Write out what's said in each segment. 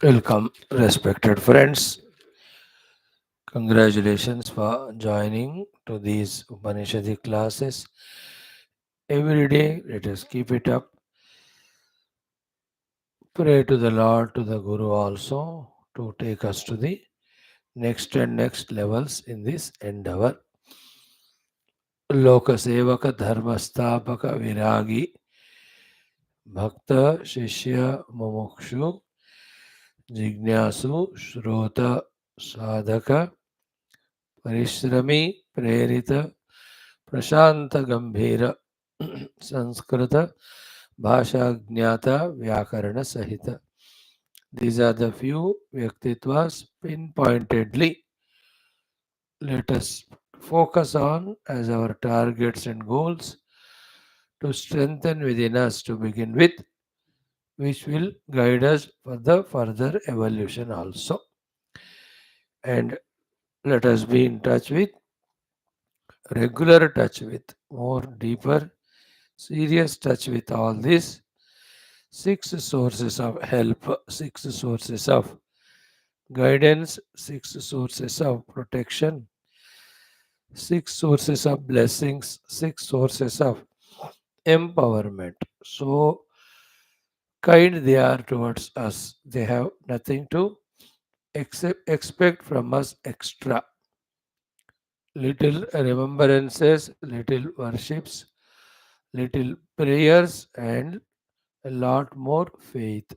Welcome, respected friends. Congratulations for joining to these Upanishadic classes. Every day, let us keep it up. Pray to the Lord, to the Guru also, to take us to the next and next levels in this endeavor. Lokasevaka Dharmastapaka Viragi Bhakta Shishya Mumukshu Jignasu Shrota Sadhaka परिश्रमी प्रेरित प्रशांत गंभीर संस्कृत भाषा ज्ञाता व्याकरण सहित. These are the few vyaktitvas pinpointedly let us focus on as our targets and goals to strengthen within us to begin with, which will guide us for the further evolution also. And let us be in touch with, regular touch with, more deeper serious touch with all these six sources of help, six sources of guidance, six sources of protection, six sources of blessings, six sources of empowerment. So kind they are towards us. They have nothing to expect from us extra. Little remembrances, little worships, little prayers, and a lot more faith.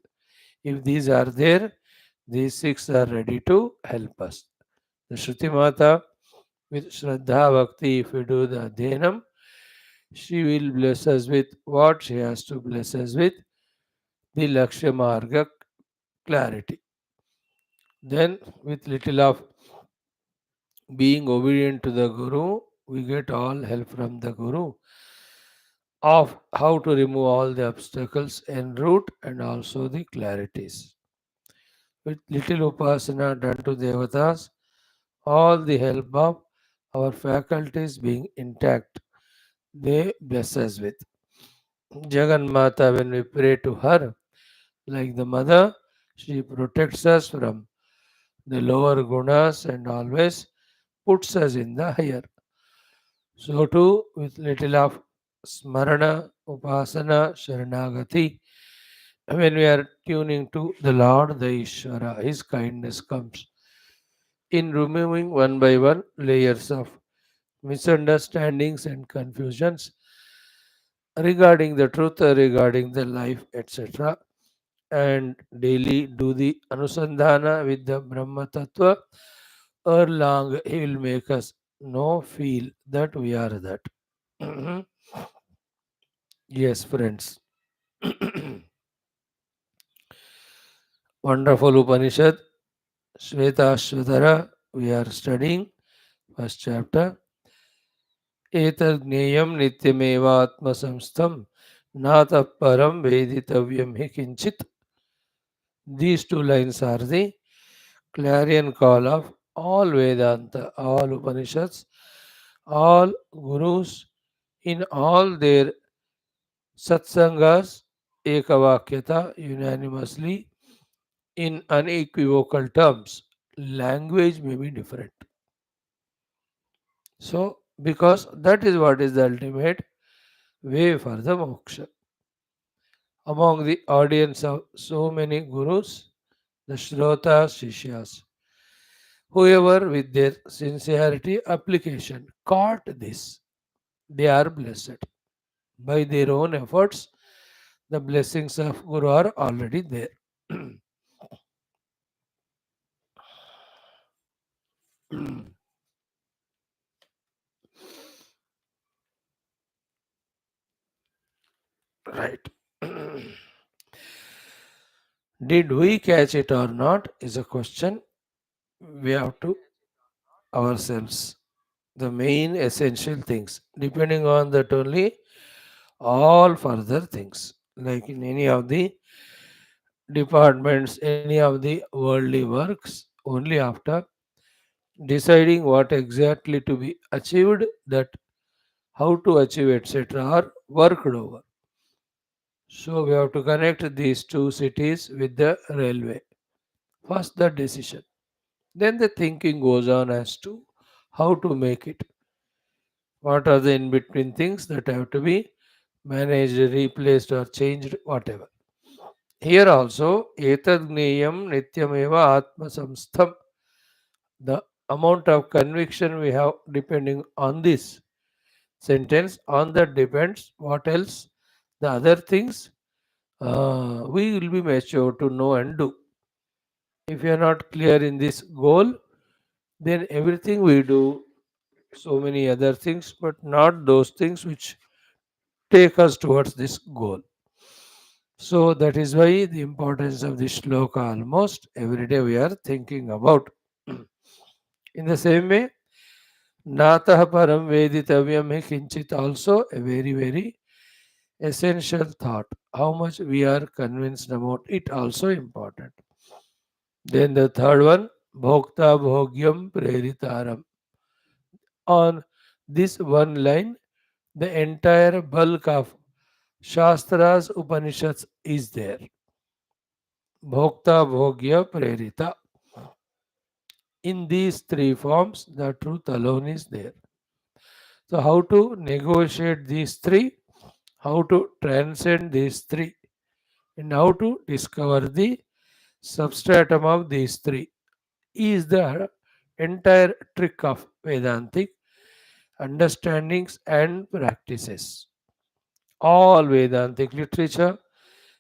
If these are there, these six are ready to help us. The Shruti Mata, with Shraddha Bhakti, if we do the Adhenam, she will bless us with what she has to bless us with, the Lakshya Marga clarity. Then, with little of being obedient to the Guru, we get all help from the Guru of how to remove all the obstacles en route and also the clarities. With little upasana done to devatas, all the help of our faculties being intact, they bless us with. Jagan Mata, when we pray to her, like the mother, she protects us from the lower gunas and always puts us in the higher. So too, with little of smarana, upasana, sharanagati, when we are tuning to the Lord, the Ishvara, His kindness comes in removing one by one layers of misunderstandings and confusions regarding the truth, regarding the life, etc. And daily do the Anusandhana with the Brahma Tattva, or long he will make us know, feel that we are that. Yes, friends. Wonderful Upanishad, Shwethashwathara, we are studying first chapter. एतज्ञेयं नित्यमेवात्मसंस्थं नातः परं वेदितव्यं हि किंचित. These two lines are the clarion call of all Vedanta, all Upanishads, all Gurus in all their satsangas, ekavakyata, unanimously, in unequivocal terms. Language may be different. So, because that is what is the ultimate way for the moksha. Among the audience of so many gurus, the Shrotas, Shishyas, whoever with their sincerity application caught this, they are blessed. By their own efforts, the blessings of Guru are already there. Right. Did we catch it or not is a question we have to ourselves. The main essential things. Depending on that only, all further things, like in any of the departments, any of the worldly works, only after deciding what exactly to be achieved, that how to achieve, etc., are worked over. So we have to connect these two cities with the railway. First, the decision. Then the thinking goes on as to how to make it. What are the in between things that have to be managed, replaced, or changed, whatever. Here also, etad gneyam nityameva atma samstham. The amount of conviction we have depending on this sentence, on that depends what else, the other things we will be mature to know and do. If you are not clear in this goal, then everything we do, so many other things, but not those things which take us towards this goal. So that is why the importance of this shloka almost every day we are thinking about. In the same way, natah param veditavyam hi kinchit also a very, very essential thought. How much we are convinced about it also important. Then the third one, bhokta bhogyam preritaram. On this one line, the entire bulk of Shastras Upanishads is there. Bhokta bhogya prerita. In these three forms, the truth alone is there. So, how to negotiate these three, how to transcend these three, and how to discover the substratum of these three is the entire trick of Vedantic understandings and practices. All Vedantic literature,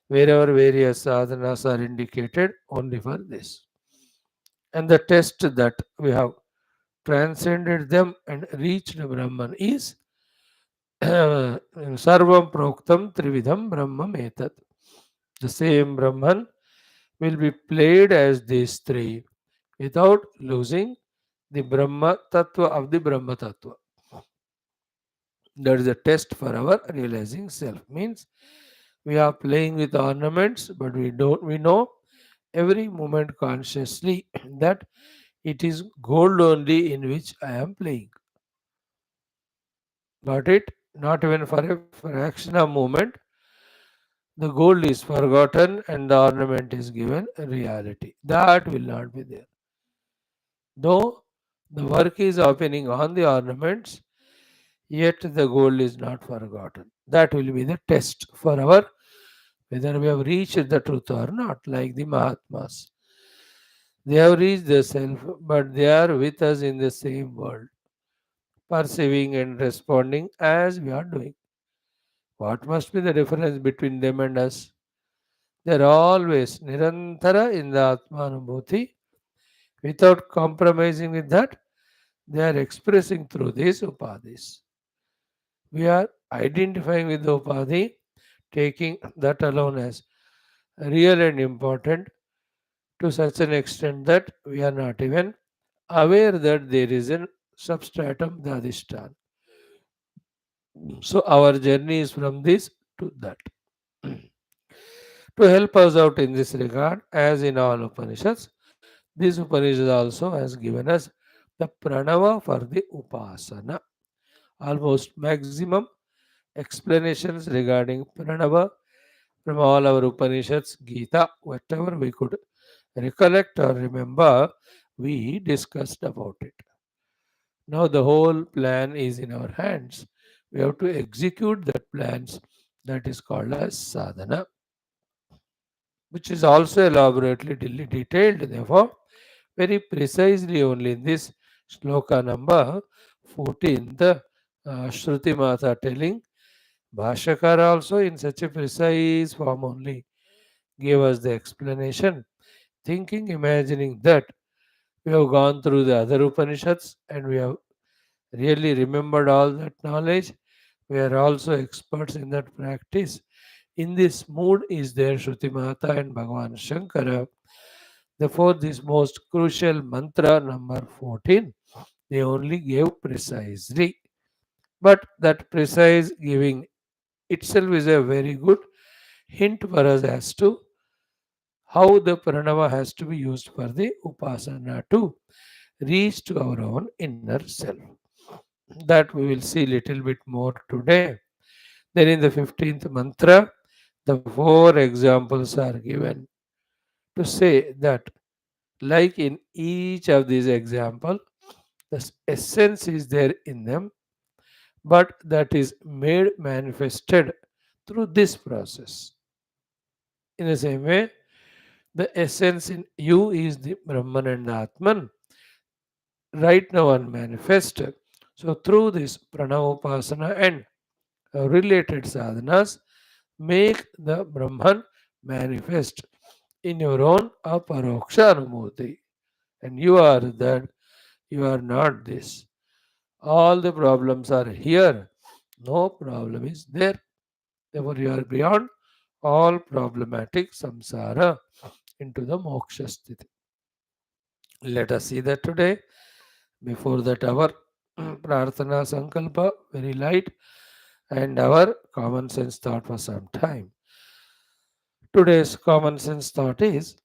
wherever various sadhanas are indicated, only for this. And the test that we have transcended them and reached Brahman is Sarvam Proktam Trividham Brahmam Etat. The same Brahman will be played as these three without losing the Brahma Tattva of the Brahma Tattva. That is a test for our realizing self. Means we are playing with ornaments, but we know every moment consciously that it is gold only in which I am playing. Got it? Not even for a fraction of moment, the gold is forgotten and the ornament is given reality. That will not be there. Though the work is opening on the ornaments, yet the goal is not forgotten. That will be the test for our whether we have reached the truth or not, like the Mahatmas. They have reached the self, but they are with us in the same world, perceiving and responding as we are doing. What must be the difference between them and us? They are always nirantara in the Atmanubhuti without compromising with that. They are expressing through these upadhis. We are identifying with the upadhi, taking that alone as real and important to such an extent that we are not even aware that there is a substratum, the adhishtan. So our journey is from this to that. To help us out in this regard, as in all Upanishads, this Upanishad also has given us the pranava for the upasana. Almost maximum explanations regarding pranava from all our Upanishads, Gita, whatever we could recollect or remember, we discussed about it. Now the whole plan is in our hands. We have to execute that plans that is called as sadhana, which is also elaborately detailed, therefore, very precisely only in this shloka number 14, the Shruti Mata telling Bhashyakara also in such a precise form only gave us the explanation, thinking, imagining that we have gone through the other Upanishads and we have really remembered all that knowledge. We are also experts in that practice. In this mood is there Shruti Mata and Bhagavan Shankara. Therefore, this most crucial mantra number 14, they only gave precisely. But that precise giving itself is a very good hint for us as to how the pranava has to be used for the upasana to reach to our own inner self. That we will see little bit more today. Then in the 15th mantra, the four examples are given to say that Like in each of these examples, the essence is there in them, but that is made manifested through this process. In the same way, the essence in you is the Brahman and the Atman, right now unmanifested. So, through this Pranavopasana and related sadhanas, make the Brahman manifest in your own aparoksha anumoti. And you are that, you are not this. All the problems are here, no problem is there. Therefore, you are beyond all problematic samsara into the moksha sthiti. Let us see that today. Before that, our prarthana sankalpa, very light, and our common sense thought for some time. Today's common sense thought is,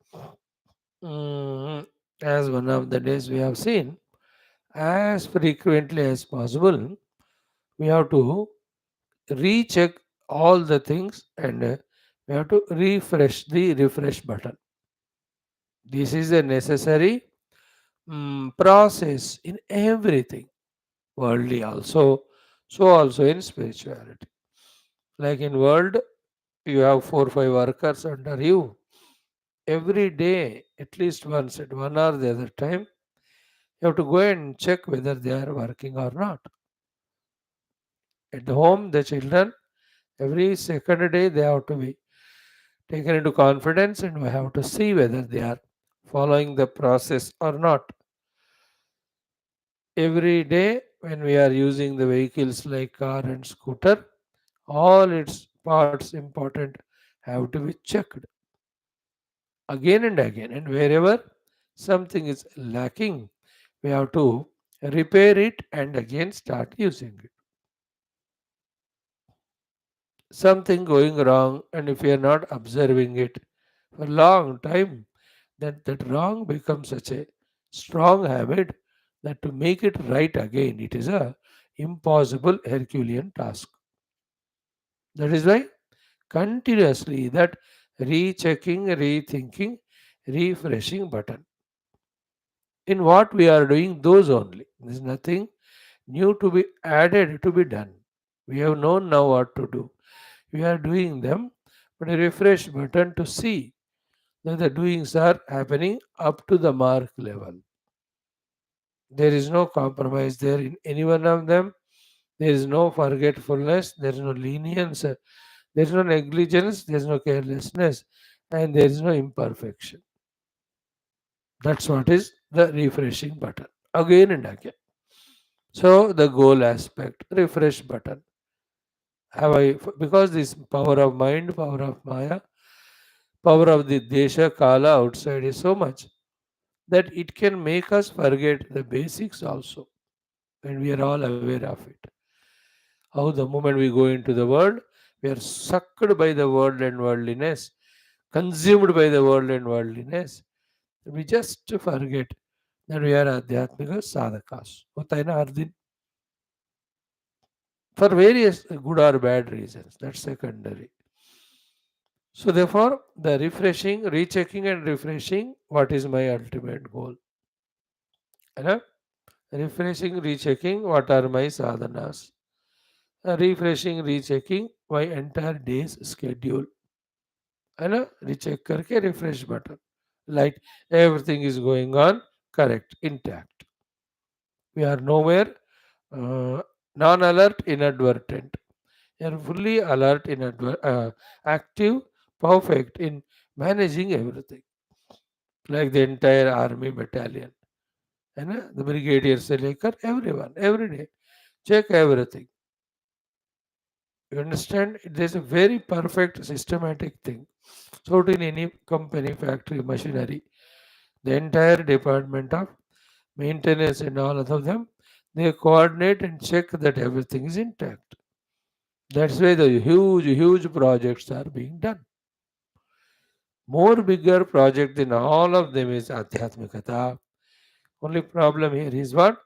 mm, as one of the days we have seen, as frequently as possible, we have to recheck all the things and we have to refresh the refresh button. This is a necessary process in everything, worldly also, so also in spirituality. Like in world, you have 4 5 workers under you. Every day, at least once at one or the other time, you have to go and check whether they are working or not. At the home, the children, every second day they have to be taken into confidence and we have to see whether they are following the process or not. Every day, when we are using the vehicles like car and scooter, all its parts important have to be checked again and again. And wherever something is lacking, we have to repair it and again start using it. Something going wrong, and if we are not observing it for a long time, then that wrong becomes such a strong habit that to make it right again, it is a impossible Herculean task. That is why continuously that rechecking, rethinking, refreshing button. In what we are doing, those only. There is nothing new to be added to be done. We have known now what to do. We are doing them, but a refresh button to see that the doings are happening up to the mark level. There is no compromise there in any one of them. There is no forgetfulness. There is no lenience. There is no negligence. There is no carelessness. And there is no imperfection. That's what is the refreshing button. Again and again. So the goal aspect, refresh button. Have I, because this power of mind, power of Maya, power of the Desha Kala outside is so much that it can make us forget the basics also. And we are all aware of it. How the moment we go into the world, we are sucked by the world and worldliness, consumed by the world and worldliness. We just forget that we are Adhyatmika sadhakas. होता है ना हर दिन, for various good or bad reasons. That's secondary. So therefore, the refreshing, rechecking and refreshing, what is my ultimate goal? है ना? Refreshing, rechecking, what are my sadhanas? Refreshing, rechecking my entire day's schedule. है ना? Recheck करके refresh button. Like everything is going on correct, intact. We are nowhere non-alert, inadvertent. We are fully alert, active, perfect in managing everything. Like the entire army battalion. है ना? The brigadier से लेकर everyone, every day. Check everything. You understand? There's a very perfect systematic thing. So in any company, factory, machinery, the entire department of maintenance and all of them, they coordinate and check that everything is intact. That's why the huge, huge projects are being done. More bigger project than all of them is Adhyatmikata. Only problem here is what?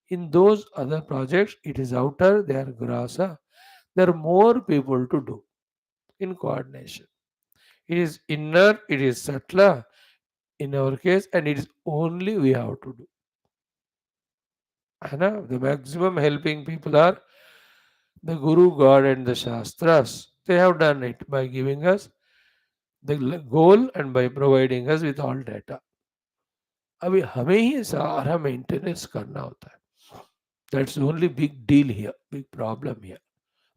In those other projects, it is outer, they are grasa. There are more people to do in coordination. It is inner, it is subtler. in our case, and it is only we have to do. है ना? The maximum helping people are the Guru, God, and the Shastras. They have done it by giving us the goal and by providing us with all data. अभी हमें ही सारा maintenance करना होता है. That's the only big deal here, big problem here.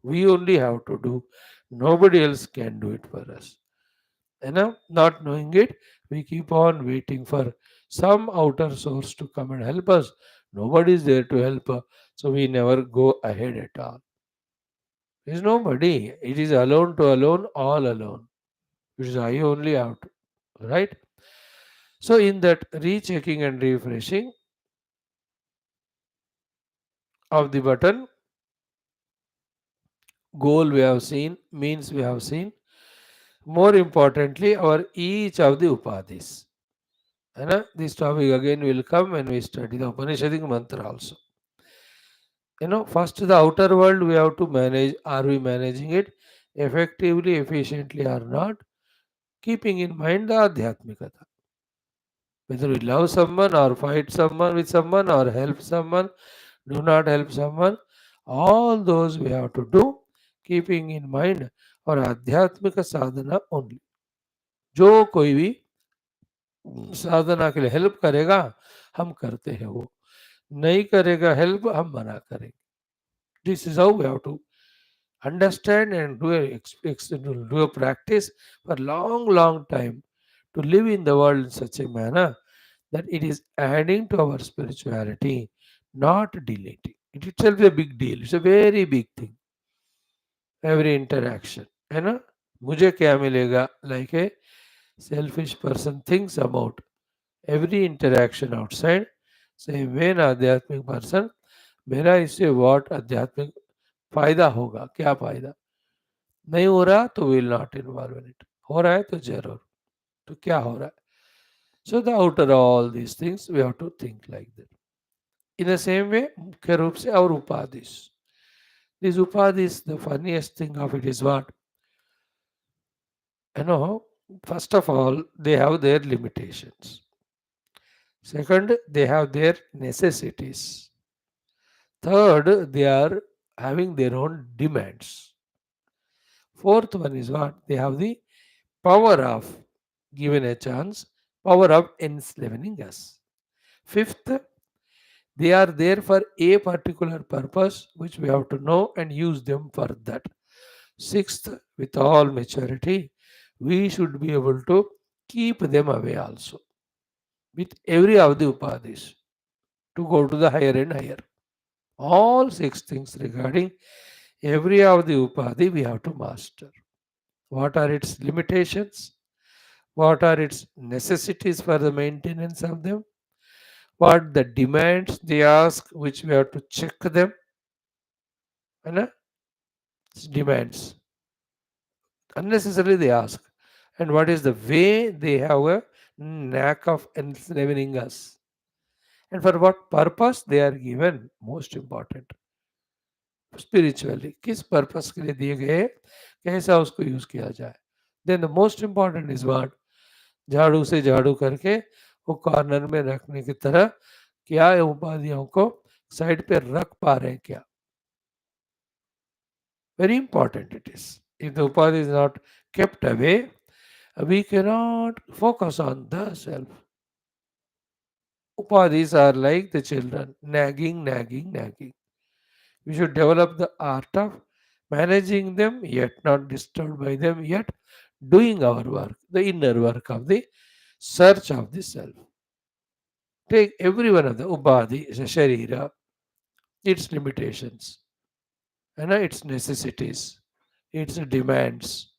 We only have to do. Nobody else can do it for us. Not knowing it, we keep on waiting for some outer source to come and help us. Nobody is there to help us, so we never go ahead at all. There is nobody. It is alone to alone, all alone. It is I only have to, right? So in that rechecking and refreshing of the button, goal we have seen, means we have seen. More importantly, our each of the upadhis. This topic again will come when we study the Upanishadic mantra also. First the outer world we have to manage. Are we managing it effectively, efficiently or not? Keeping in mind the Adhyatmikata. Whether we love someone or fight someone with someone or help someone, do not help someone, all those we have to do, keeping in mind our Adhyatmika sadhana only. जो कोई भी साधना के लिए help करेगा हम करते हैं, वो नहीं करेगा हेल्प हम मना करेंगे. This is how we have to understand and do a practice for long time to live in the world in such a manner that it is adding to our spirituality, not deleting. It itself is a big deal. It's a very big thing. Every interaction, मुझे क्या मिलेगा, like a selfish person thinks about every interaction outside. Same way, an आध्यात्मिक person, मेरा इससे what आध्यात्मिक फायदा होगा, क्या फायदा. नहीं हो रहा तो will not involve in it, हो रहा है तो जरूर, तो क्या हो रहा है. So the outer all these things we have to think like that. In the same way, मुख्य रूप से our upadhis. These upadhis, the funniest thing of it is what? First of all, they have their limitations. Second, they have their necessities. Third, they are having their own demands. Fourth one is what? They have the power of, given a chance, power of enslaving us. Fifth, they are there for a particular purpose which we have to know and use them for that. Sixth, with all maturity, we should be able to keep them away also with every of the upadhis to go to the higher and higher. All six things regarding every of the upadhi we have to master. What are its limitations? What are its necessities for the maintenance of them? What the demands they ask, which we have to check them. Demands. Unnecessarily they ask. And what is the way they have a knack of enslaving us? And for what purpose they are given, most important. Spiritually, किस purpose के लिए दिए गए, कैसा उसको use किया जाए. Then the most important is what? झाड़ू से झाड़ू करके वो कॉर्नर में रखने की तरह क्या उपाधियों को साइड पे रख पा रहे हैं क्या. Very important it is. If the upadhi is not kept away, we cannot focus on the self. Upadhis are like the children, nagging. We should develop the art of managing them, yet not disturbed by them, yet doing our work, the inner work of the search of the self. Take every one of the upadhi, sharira, its limitations, its necessities, its demands,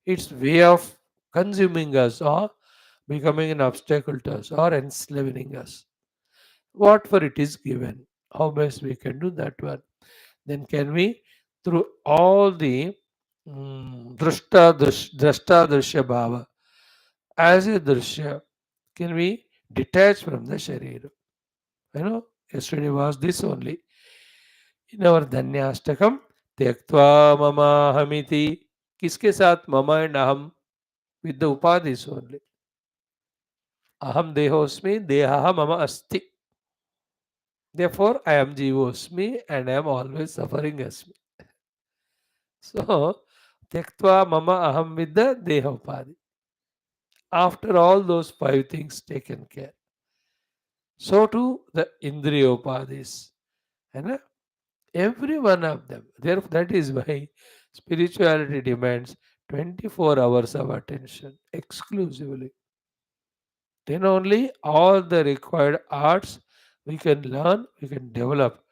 its way of consuming us or becoming an obstacle to us or enslaving us. What for it is given, how best we can do that one. Then can we, through all the drashta drishya bhava, as a drishya, can we detach from the sharira. Yesterday was this only. In our धन्याष्टकम त्यक्त्वा ममाहमिति, किसके साथ मम and अहम, with the upadhis only. Aham dehosmi, dehaha mama asti. Therefore, I am jivosmi and I am always suffering asmi. So, tyaktva mama aham vidya deha upadi. After all those five things taken care, so too the indriyopadis. And every one of them. Therefore, that is why spirituality demands 24 hours of attention exclusively. Then only all the required arts we can learn, we can develop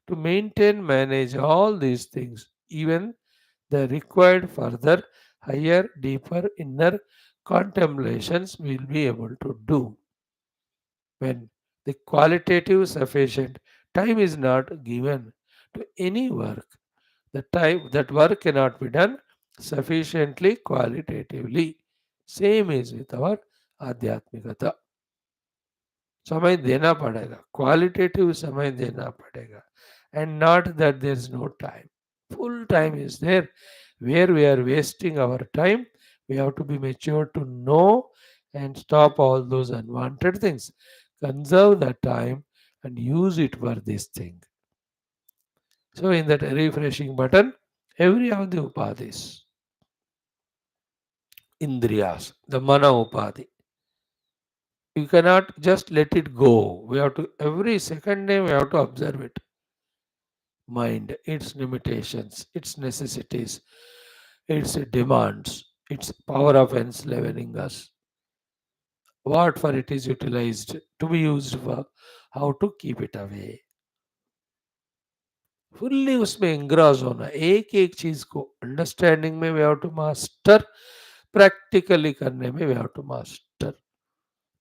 to maintain, manage all these things, even the required further, higher, deeper, inner contemplations we'll be able to do. When the qualitative sufficient time is not given to any work, the time that work cannot be done sufficiently qualitatively. Same is with our आध्यात्मिकता. समय देना पड़ेगा, qualitative समय देना पड़ेगा, and not that there is no time. Full time is there. Where we are wasting our time, we have to be mature to know and stop all those unwanted things. Conserve the time and use it for this thing. So, in that refreshing button, every of the upadhis, indriyas, the mana upadhi, you cannot just let it go. We have to, every second day, we have to observe it. Mind, its limitations, its necessities, its demands, its power of enslaving us, what for it is utilized, to be used for, how to keep it away. Fully उसमें engross होना, एक एक चीज को understanding में we have to master, practically करने में we have to master.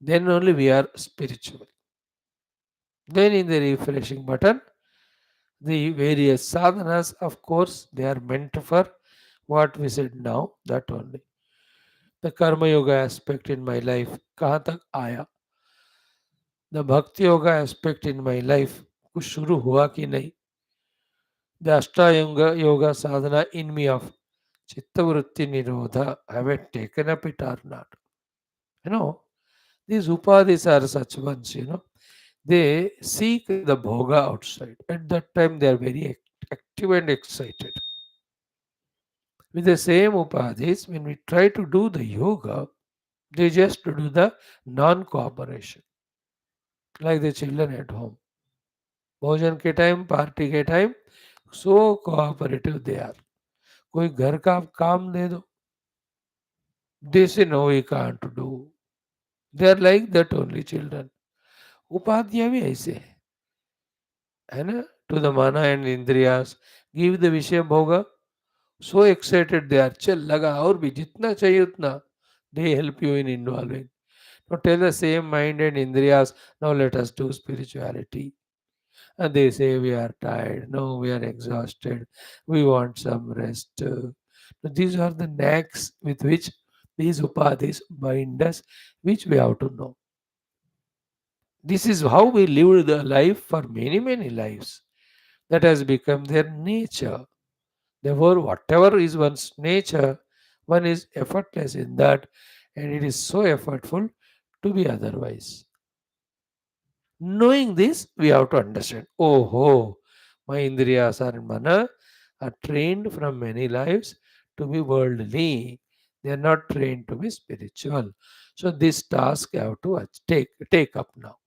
Then only we are spiritual. Then in the refreshing button, the various sadhanas, of course, they are meant for what we said now, that only. The karma yoga aspect in my life, कहाँ तक आया? The bhakti yoga aspect in my life, कुछ शुरू हुआ कि नहीं? The ashtanga yoga sadhana in me of chittavritti nirodha, have I taken up it or not? You know, these upadhis are such ones, they seek the bhoga outside. At that time, they are very active and excited. With the same upadhis, when we try to do the yoga, they just do the non cooperation, like the children at home. भोजन के time, party के time, so cooperative they are. कोई घर का काम दे दो, they say no we can't do. They are like that only children. Upadhyay भी ऐसे है ना. टू द माना एंड इंद्रियास, गिव द विषय भोग, सो एक्साइटेड दे आर. चल लगा, और भी जितना चाहिए उतना. They help you in involving. Now tell the same mind and indriyas, now let us do spirituality. And they say we are tired, no, we are exhausted, we want some rest. These are the knacks with which these upadhis bind us, which we have to know. This is how we lived the life for many, many lives. That has become their nature. Therefore, whatever is one's nature, one is effortless in that, and it is so effortful to be otherwise. Knowing this, we have to understand. Oh, ho, my indriyas are mana are trained from many lives to be worldly. They are not trained to be spiritual. So this task I have to take up now.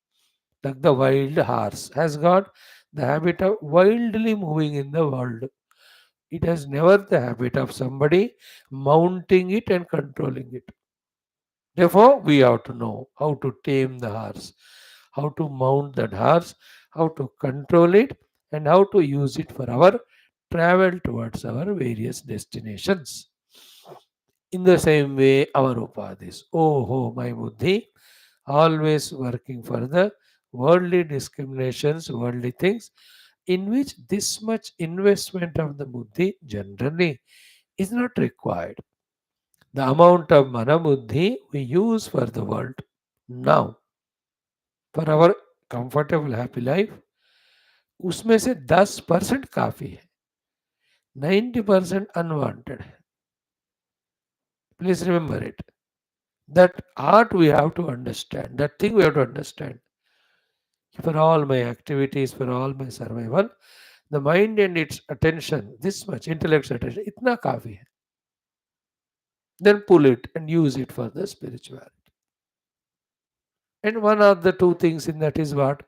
Like the wild horse has got the habit of wildly moving in the world. It has never the habit of somebody mounting it and controlling it. Therefore, we have to know how to tame the horse, how to mount that horse, how to control it, and how to use it for our travel towards our various destinations. In the same way, our upadhis. Oh, ho, my buddhi, always working for the worldly discriminations, worldly things, in which this much investment of the buddhi generally is not required. The amount of mana buddhi we use for the world now, for our comfortable happy life, उसमें से 10% काफी है, 90% unwanted है. Please remember it. That art we have to understand. That thing we have to understand. For all my activities, for all my survival, the mind and its attention, this much intellectual attention, itna kafi hai. Then pull it and use it for the spirituality. And one of the two things in that is what?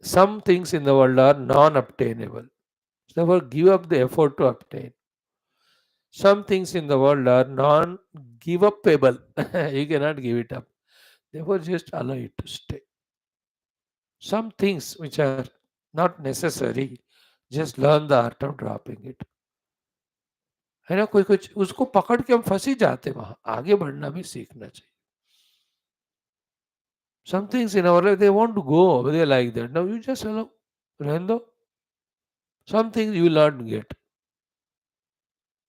Some things in the world are non-obtainable. Therefore, give up the effort to obtain. Some things in the world are non-give upable. You cannot give it up. Therefore, just allow it to stay. Some things which are not necessary, just learn the art of dropping it. है ना, कोई कुछ उसको पकड़ के हम फंस ही जाते, वहां आगे बढ़ना भी सीखना चाहिए. Some things in our life they want to go, but they like that. Now you just allow. रहने दो. Some things you will not get.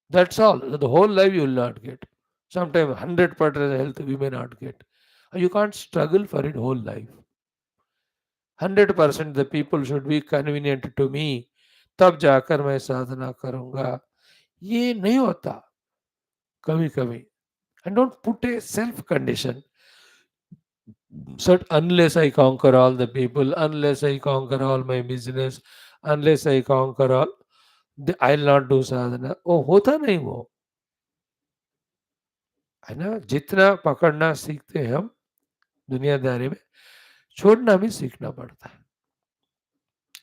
That's all. The whole life you will not get. Sometimes 100% health we may not get. You can't struggle for it whole life. 100% the people should be convenient to me. तब जाकर मैं साधना करूंगा. ये नहीं होता कभी कभी. And don't put a self condition. So unless I conquer all the people, unless I conquer all my business, unless I conquer all, I'll not do sadhana. वो होता नहीं वो, है ना. जितना पकड़ना सीखते हैं हम दुनियादारी में, छोड़ना भी सीखना पड़ता है.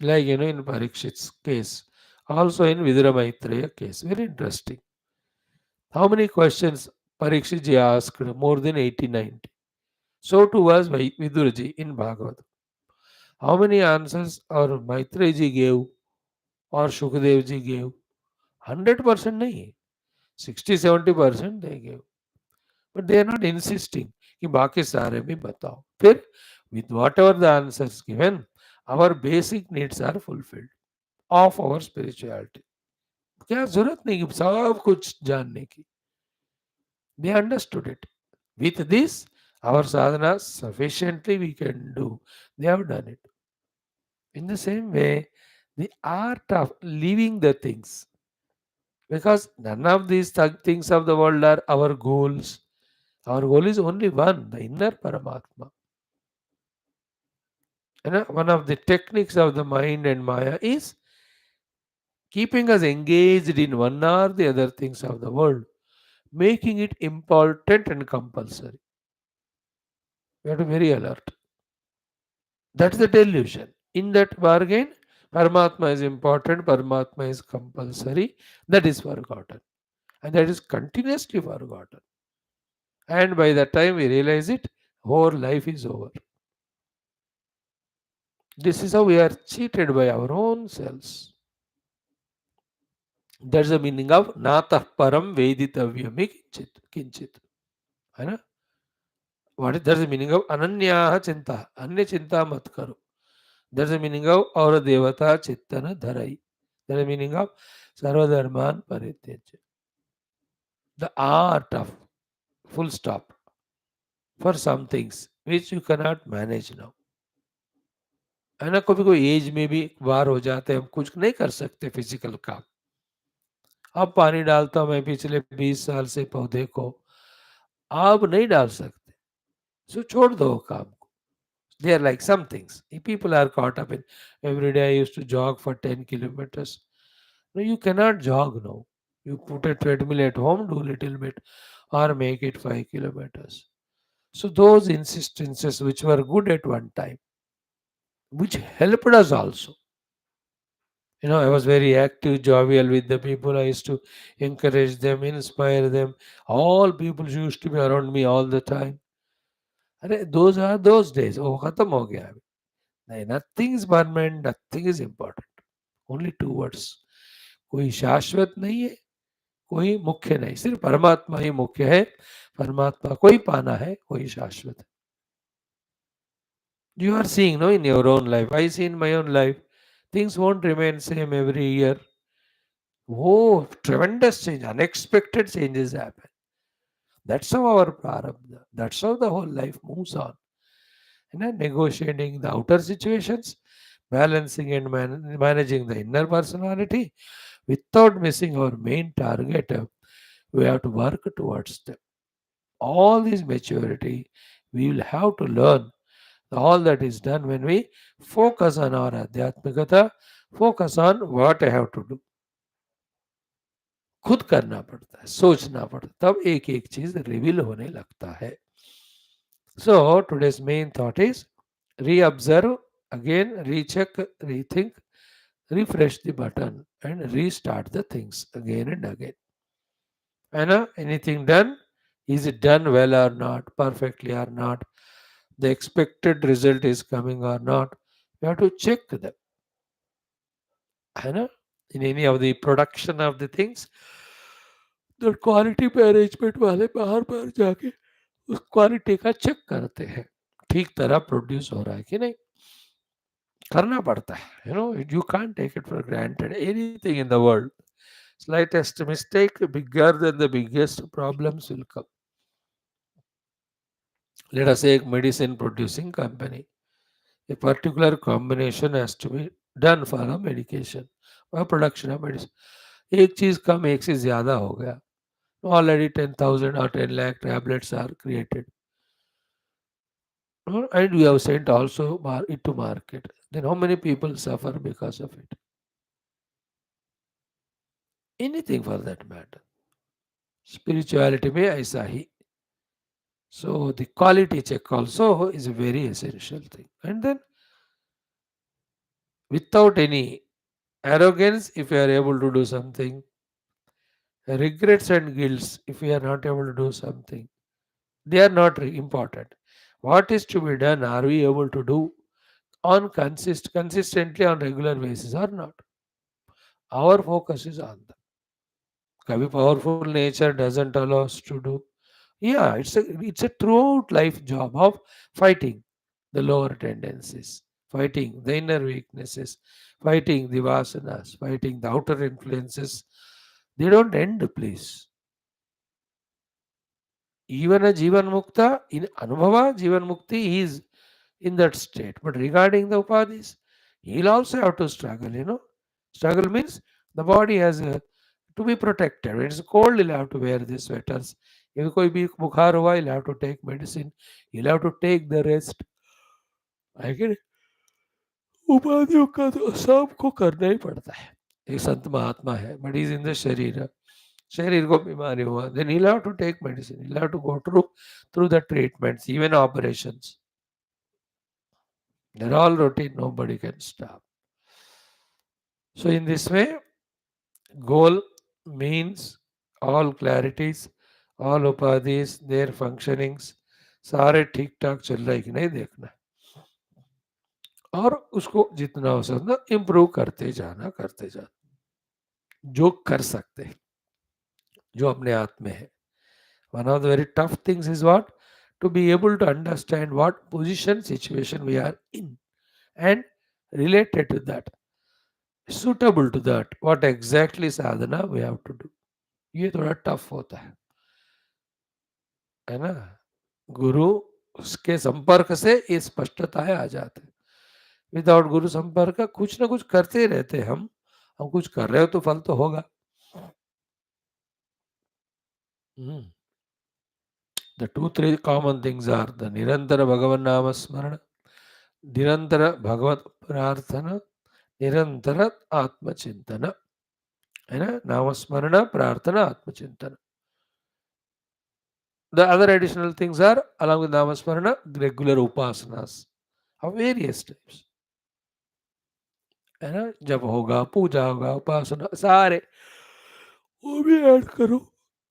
Like in Parikshit's case, also in Vidura Maitreya case, very interesting. How many questions Parikshit ji asked? More than 80, 90. So too was Viduraji in Bhagavad. How many answers or Maitreya ji gave or Shukadev ji gave? 100% nahi. 60-70% they gave. But they are not insisting कि बाकी सारे भी बताओ. फिर with whatever the answers given, our basic needs are fulfilled of our spirituality. क्या जरूरत नहीं कि सब कुछ जानने की. They understood it. With this, our sadhana sufficiently we can do. They have done it. In the same way, the art of leaving the things, because none of these things of the world are our goals. Our goal is only one, the inner Paramatma. And one of the techniques of the mind and Maya is keeping us engaged in one or the other things of the world, making it important and compulsory. We have to be very alert. That's the delusion. In that bargain, Paramatma is important, Paramatma is compulsory, that is forgotten. And that is continuously forgotten. And by the time we realize it, whole life is over. This is how we are cheated by our own selves. That's the meaning of Natah Param Veditavyami Kinchit. है ना? What is that's the meaning of Ananyaha Chinta. Anya Chinta Mat Karo. That's the meaning of Aura Devata Chittana Dharai. That's the meaning of Sarvadharman Parityaja. The art of full stop for some things which you cannot manage now. है ना, कभी कोई as में भी वार हो जाते हैं, हम कुछ नहीं कर सकते फिजिकल काम. अब पानी डालता हूं मैं पिछले 20 साल से पौधे को, अब नहीं डाल सकते, सो छोड़ दो काम को. They are like some things. People are caught up in every day. I used to jog for 10 kilometers. No, you cannot jog now. You put a treadmill at home, do little bit, or make it 5 kilometers. So those insistences which were good at one time, which helped us also. I was very active, jovial with the people. I used to encourage them, inspire them. All people used to be around me all the time. अरे those are those days. वो खत्म हो गया अभी. नहीं, nothing is permanent, nothing is important. Only two words. कोई शाश्वत नहीं है, कोई मुख्य नहीं. सिर्फ परमात्मा ही मुख्य है. परमात्मा कोई पाना है, कोई शाश्वत है. You are seeing, no, in your own life. I see in my own life. Things won't remain same every year. Oh, tremendous change, unexpected changes happen. That's how our prarabdha, that's how the whole life moves on. Negotiating the outer situations, balancing and managing the inner personality without missing our main target. We have to work towards them. all this maturity, we will have to learn. All that is done when we focus on our adhyatmikata, focus on what I have to do. खुद करना पड़ता है, सोचना पड़ता है, तब एक एक चीज रिवील होने लगता है. So today's main thought is re-observe, again recheck, rethink, refresh the button and restart the things again and again. And anything done, is it done well or not, perfectly or not, the expected result is coming or not, you have to check them. And in any of the production of the things, the quality management वाले बाहर बाहर जाके उस quality का check करते हैं, ठीक तरह प्रोड्यूस हो रहा है कि नहीं. करना पड़ता है, you can't take it for granted. Anything in the world, slightest mistake, bigger than the biggest problems will come. Let us say medicine producing company, a particular combination has to be done for a medication or production of medicine. एक चीज कम एक से ज्यादा हो गया, already 10,000 or 10 lakh tablets are created, and we have sent also it to market. Then how many people suffer because of it? Anything for that matter. Spirituality में ऐसा ही. So the quality check also is a very essential thing. And then without any arrogance, if you are able to do something, regrets and guilts, if we are not able to do something, they are not important. What is to be done, are we able to do on consistently on regular basis or not? Our focus is on that. Kavi powerful nature doesn't allow us to do. Yeah, it's a throughout life job of fighting the lower tendencies, fighting the inner weaknesses, fighting the vasanas, fighting the outer influences. They don't end, please. Even a Jivan Mukta, in Anubhava, Jivan Mukti is in that state. But regarding the Upadhis, he'll also have to struggle. Struggle means the body has to be protected. When it's cold, he'll have to wear the sweaters. If कोई भी बुखार हुआ, he'll have to take medicine. He'll have to take the rest. I get उपाधियों का तो सबको करना ही पड़ता है. एक संत महात्मा है, but he's in the शरीर. शरीर को बीमारी हुआ, then he'll have to take medicine. He'll have to go through the treatments, even operations. They're all routine. Nobody can stop. So in this way, goal means all clarities, all upadhis, their functionings, सारे ठीक ठाक चल रहा है कि नहीं देखना, और उसको जितना हो सकता इम्प्रूव करते जाना जो कर सकते हैं, जो अपने हाथ में है. One of the very tough things is what? To be able to understand what position, situation we are in and related to that, suitable to that, what exactly sadhana we have to do. ये थोड़ा tough होता है ना. गुरु उसके संपर्क से ये स्पष्टताएं आ जाते हैं. विदाउट गुरु संपर्क कुछ ना कुछ करते रहते हैं. हम कुछ कर रहे हो तो फल तो होगा. The 2-3 common things are the Nirantara Bhagavan Nama Smarana, Nirantara Bhagavad Prarthana, Nirantara Atma Chintana. है ना, नामस्मरण प्रार्थना आत्मचिंतन. The other additional things are, along with namasmarana, regular upasanas of various types. है ना, जब होगा, पूजा होगा, उपासना सारे वो भी ऐड करो.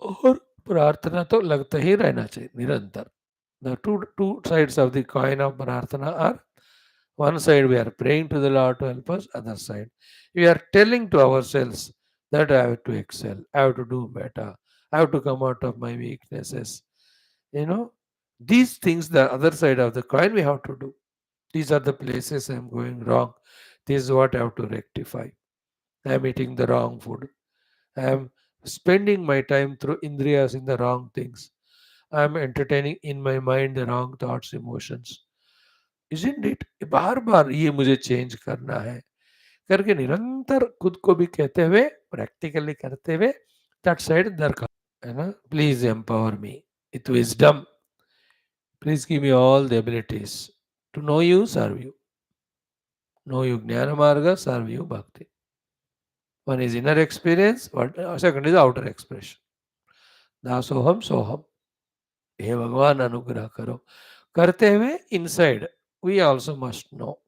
और प्रार्थना तो लगता ही रहना चाहिए निरंतर. The two sides of the coin of prarthana are, one side we are praying to the Lord to help us, other side we are telling to ourselves that I have to excel, I have to do better, I have to come out of my weaknesses. These things, the other side of the coin, we have to do. These are the places I am going wrong. This is what I have to rectify. I am eating the wrong food. I am spending my time through indriyas in the wrong things. I am entertaining in my mind the wrong thoughts, emotions. Isn't it? बार बार ये मुझे change करना है करके निरंतर खुद को भी कहते हुए, प्रैक्टिकली करते हुए, that side दरकार है ना. Please empower me. with wisdom. Please give me all the abilities to know you, serve you. Know you Jnana Marga, serve you Bhakti. One is inner experience, second is outer expression. दासोहम सोहम हे भगवान अनुग्रह करो करते हुए inside we also must know.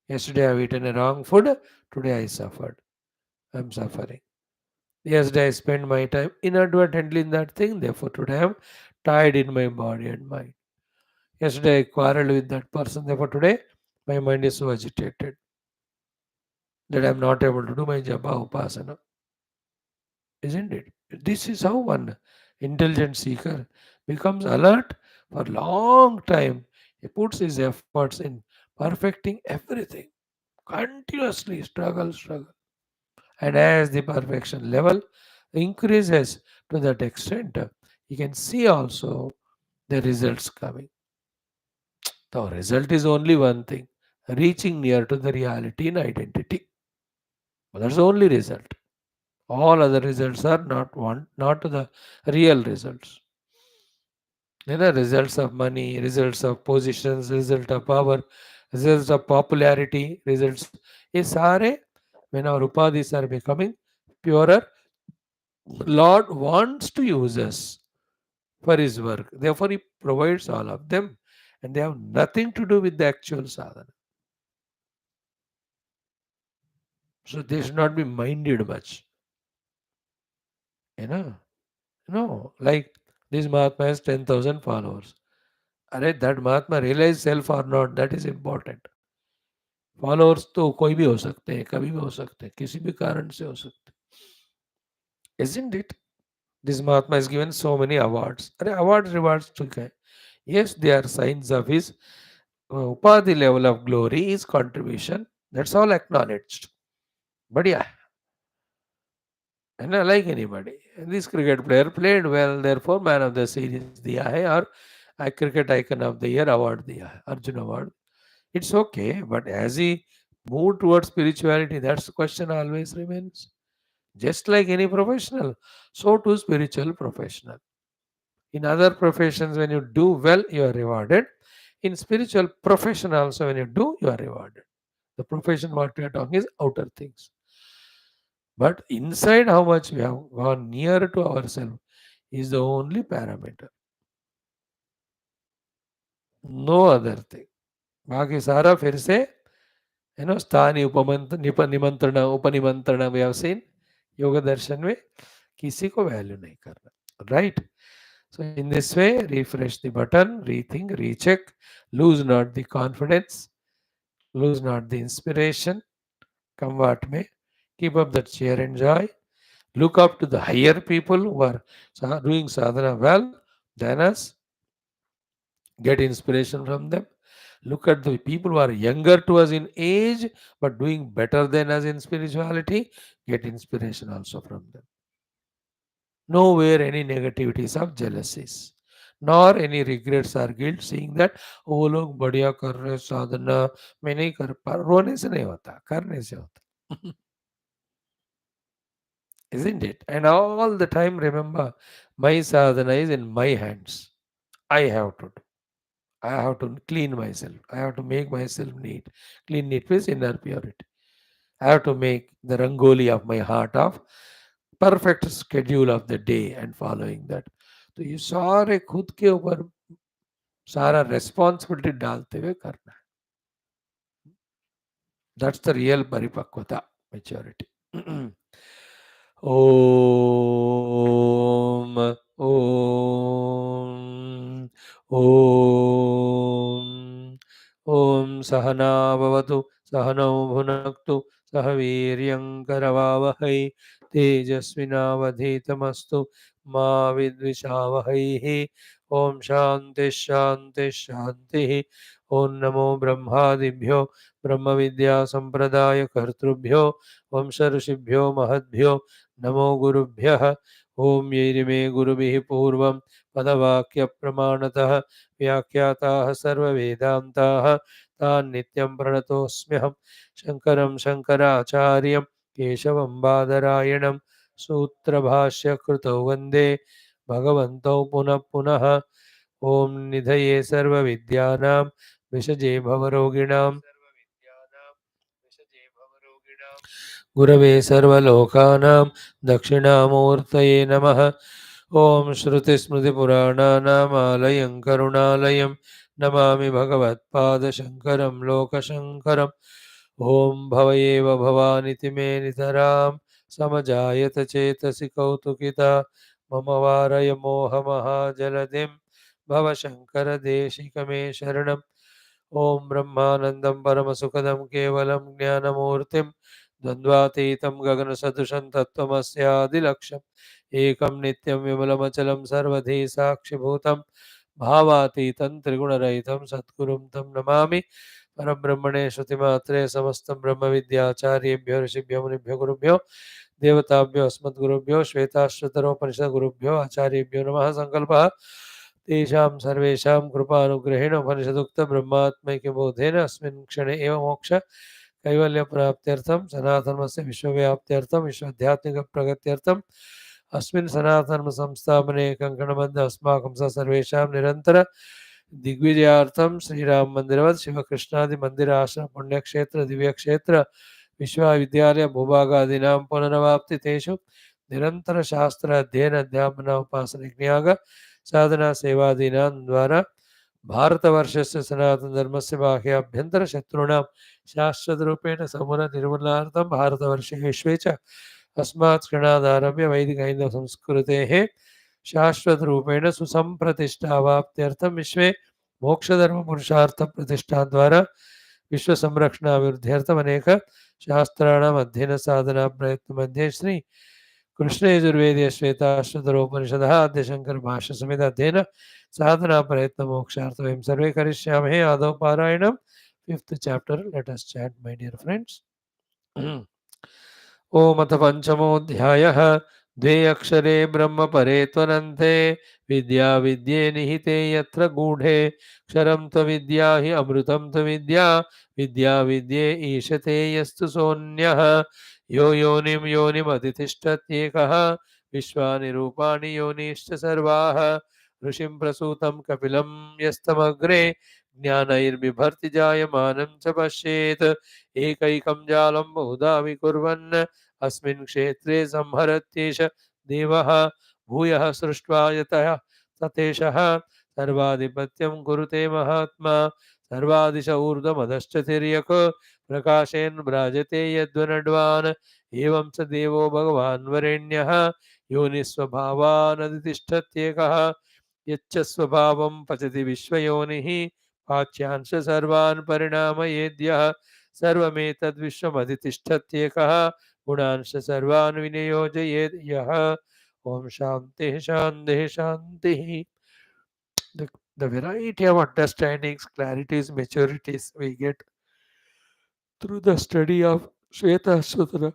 Yesterday I have eaten a wrong food, today I suffered. I am suffering. Yesterday I spent my time inadvertently in that thing, therefore today I am tired in my body and mind. Yesterday I quarreled with that person, therefore today my mind is so agitated that I am not able to do my japa upasana. Isn't it? This is how one intelligent seeker becomes alert for long time. He puts his efforts in perfecting everything, continuously struggle. And as the perfection level increases to that extent, you can see also the results coming. The result is only one thing, reaching near to the reality in identity. That's the only result. All other results are not the real results. Results of money, results of positions, result of power, results of popularity, results. ये सारे when our upadhis are becoming purer, Lord wants to use us for His work. Therefore, He provides all of them, and they have nothing to do with the actual sadhana. So they should not be minded much. You know, no, like this Mahatma has 10,000 followers. अरे that Mahatma realize self or not, that is important. Followers तो कोई भी हो सकते हैं, कभी भी हो सकते हैं, किसी भी कारण से हो सकते हैं. Isn't it? This Mahatma is given so many awards. अरे अवार्ड रिवार्ड्स ठीक है. Yes, they are signs of his upadhi level of glory, his contribution. That's all acknowledged. But yeah, and like anybody, this cricket player played well, therefore man of the series दिया है और cricket icon of the year award दिया है, Arjun award. It's okay, but as he moved towards spirituality, that's the question always remains. Just like any professional, so too spiritual professional. In other professions, when you do well, you are rewarded. In spiritual profession also, when you do, you are rewarded. The profession what we are talking is outer things. But inside how much we have gone nearer to ourselves is the only parameter. No other thing. बाकी सारा फिर से स्थानीय निमंत्रण उपनिमंत्रण we have seen योग दर्शन में किसी को वैल्यू नहीं करना. Right. So in this way, refresh the button, rethink, recheck, lose not the confidence, lose not the inspiration, come what may, keep up that cheer and joy, look up to the higher people who are doing sadhana well than us, get inspiration from them. Look at the people who are younger to us in age but doing better than us in spirituality, get inspiration also from them. Nowhere any negativities of jealousies, nor any regrets or guilt, seeing that वो लोग बढ़िया कर रहे साधना मैं नहीं कर पा रोने से नहीं होता करने से होता. Isn't it? And all the time remember, my sadhana is in my hands. I have to do. I have to clean myself. I have to make myself neat. Clean neat means inner purity. I have to make the rangoli of my heart of perfect schedule of the day and following that. तो ये सारे खुद के ऊपर सारा responsibility डालते हुए करना है. दैट्स द रियल परिपक्वता, मेच्योरिटी. ओम ओम ओम ओम सहना भवतु सहनौ भुनक्तु सह वीर्यं करवावहै तेजस्विनावधीतमस्तु मा विद्विषावहैः. ओम शांति शांति शांति. ओम नमो ब्रह्मादिभ्यो ब्रह्म विद्या संप्रदाय कर्तृभ्यो वंश ऋषिभ्यो महद्भ्यो नमो गुरुभ्यः. ओम यैर्मे गुरुभिः पूर्वं पदवाक्य प्रमाणतः व्याख्याताः सर्ववेदान्ताः तान् नित्यं प्रणतोऽस्म्यहं. शङ्करं शङ्कराचार्यं केशवं बादरायणं सूत्रभाष्यकृतौ वन्दे भगवन्तौ पुनः पुनः। ॐ निधये सर्वविद्यानां विषजे भवरोगिणां गुरवे सर्वलोकानां दक्षिणामूर्तये नमः। ॐ श्रुतिस्मृतिपुराणानामालयं करुणालयं नमामि भगवत्पादशङ्करं लोकशङ्करम्। ॐ भव एव भवानिति मे नितरां समजायत चेतसि कौतुकिता मम वारय मोहमहाजलधिं भवशङ्करदेशिकमे शरणम्। ॐ ब्रह्मानन्दं परमसुखदं केवलं ज्ञानमूर्तिं द्वन्द्वातीतं गगनसदृशं तत्त्वमस्यादिलक्ष्यम् एकं नित्यं विमलमचलं सर्वधी साक्षिभूतं भावातीतं त्रिगुणरहितं सद्गुरुं तं नमामि। परब्रह्मणे श्रुतिमात्रे समस्तं ब्रह्मविद्याचार्येभ्यो ऋषिभ्यो मुनिभ्यो गुरुभ्यो देवताभ्यो अस्मद्गुरुभ्यो श्वेताश्वतरोपनिषद्गुरुभ्यो आचार्येभ्यो नमः। संकल्पः तेषां सर्वेषां कृपानुग्रहेण उपनिषदुक्तब्रह्मात्मैक्यबोधेन अस्मिन् क्षणे एव मोक्ष कैवल्यप्राप्त्यर्थं सनातनस्य विश्वव्याप्त्यर्थं विश्वाध्यात्मिकप्रगत्यर्थम् अस्मिन् सनातनसंस्थापने कङ्कणबद्ध अस्माकं स सर्वेषां निरन्तर दिग्विजयार्थं श्रीराम मंदिरवत् शिवकृष्णादि मंदिर आश्रम पुण्यक्षेत्र दिव्यक्षेत्र विश्वविद्यालय भूभागादीनां पुनरवाप्ति तेषु निरंतर शास्त्र अध्ययन अध्यापन उपासना ज्ञाग साधना सेवादीनां द्वारा भारतवर्षस्य सनातनधर्मस्य बाह्याभ्यन्तर शत्रूणां शाश्वतरूपेण समूलनिर्मूलनार्थं भारतवर्षे विश्वे च अस्मात् क्षणादारभ्य वैदिकहिन्दुसंस्कृतेः शाश्वतरूपेण सुसंप्रतिष्ठावाप्त्यर्थं विश्वे मोक्षधर्मपुरुषार्थप्रतिष्ठाद्वारा विश्वसंरक्षणाभिवृद्ध्यर्थम् अनेक शास्त्राणाम् अध्ययन साधना प्रयत्नमध्ये श्री कृष्णयजुर्वेदीय श्वेताश्वतरोपनिषदः आद्यशङ्कर भाष्य समेत अध्ययन साधना प्रयत्न मोक्षार्थ वयं सर्वे करिष्यामहे। आदौ पारायणं 5th chapter. Let us chant, my dear friends. ओम अथ पंचमोऽध्यायः द्वे अक्षरे ब्रह्म परे त्वनन्ते विद्या विद्ये निहिते यत्र गूढे क्षरं त्वविद्या हि अमृतं त्वविद्या विद्या विद्ये ईशते यस्तु सोऽन्यः यो योनिं योनिमधितिष्ठत्येकः विश्वानि रूपाणि योनिश्च सर्वाः ऋषिं प्रसूतं कपिलं यस्तमग्रे ज्ञानैर्बिभर्ति जायमानं च पश्येत् एकैकं जालं बहुधा विकुर्वन् अस्मिन् क्षेत्रे संहरत्येष देवः भूयः सृष्ट्वा यतः ततेषः सर्वाधिपत्यं कुरुते महात्मा सर्वादिश ऊर्ध्वमधश्च तिर्यक् प्रकाशेन भ्राजते यद्वनड्वान् एवं च देवो भगवान् वरेण्यः योनिस्वभावानधितिष्ठत्येकः यच्च स्वभावं पचति विश्वयोनिः पाच्यांश सर्वान् परिणामयेद्यः सर्वमेतद्विश्वमधितिष्ठत्येकः गुणांश सर्वान् विनियोजयेत् यः। ओम शांति शांति शांति. The variety of understandings, clarities, maturities we get through the study of Shwethashwathara,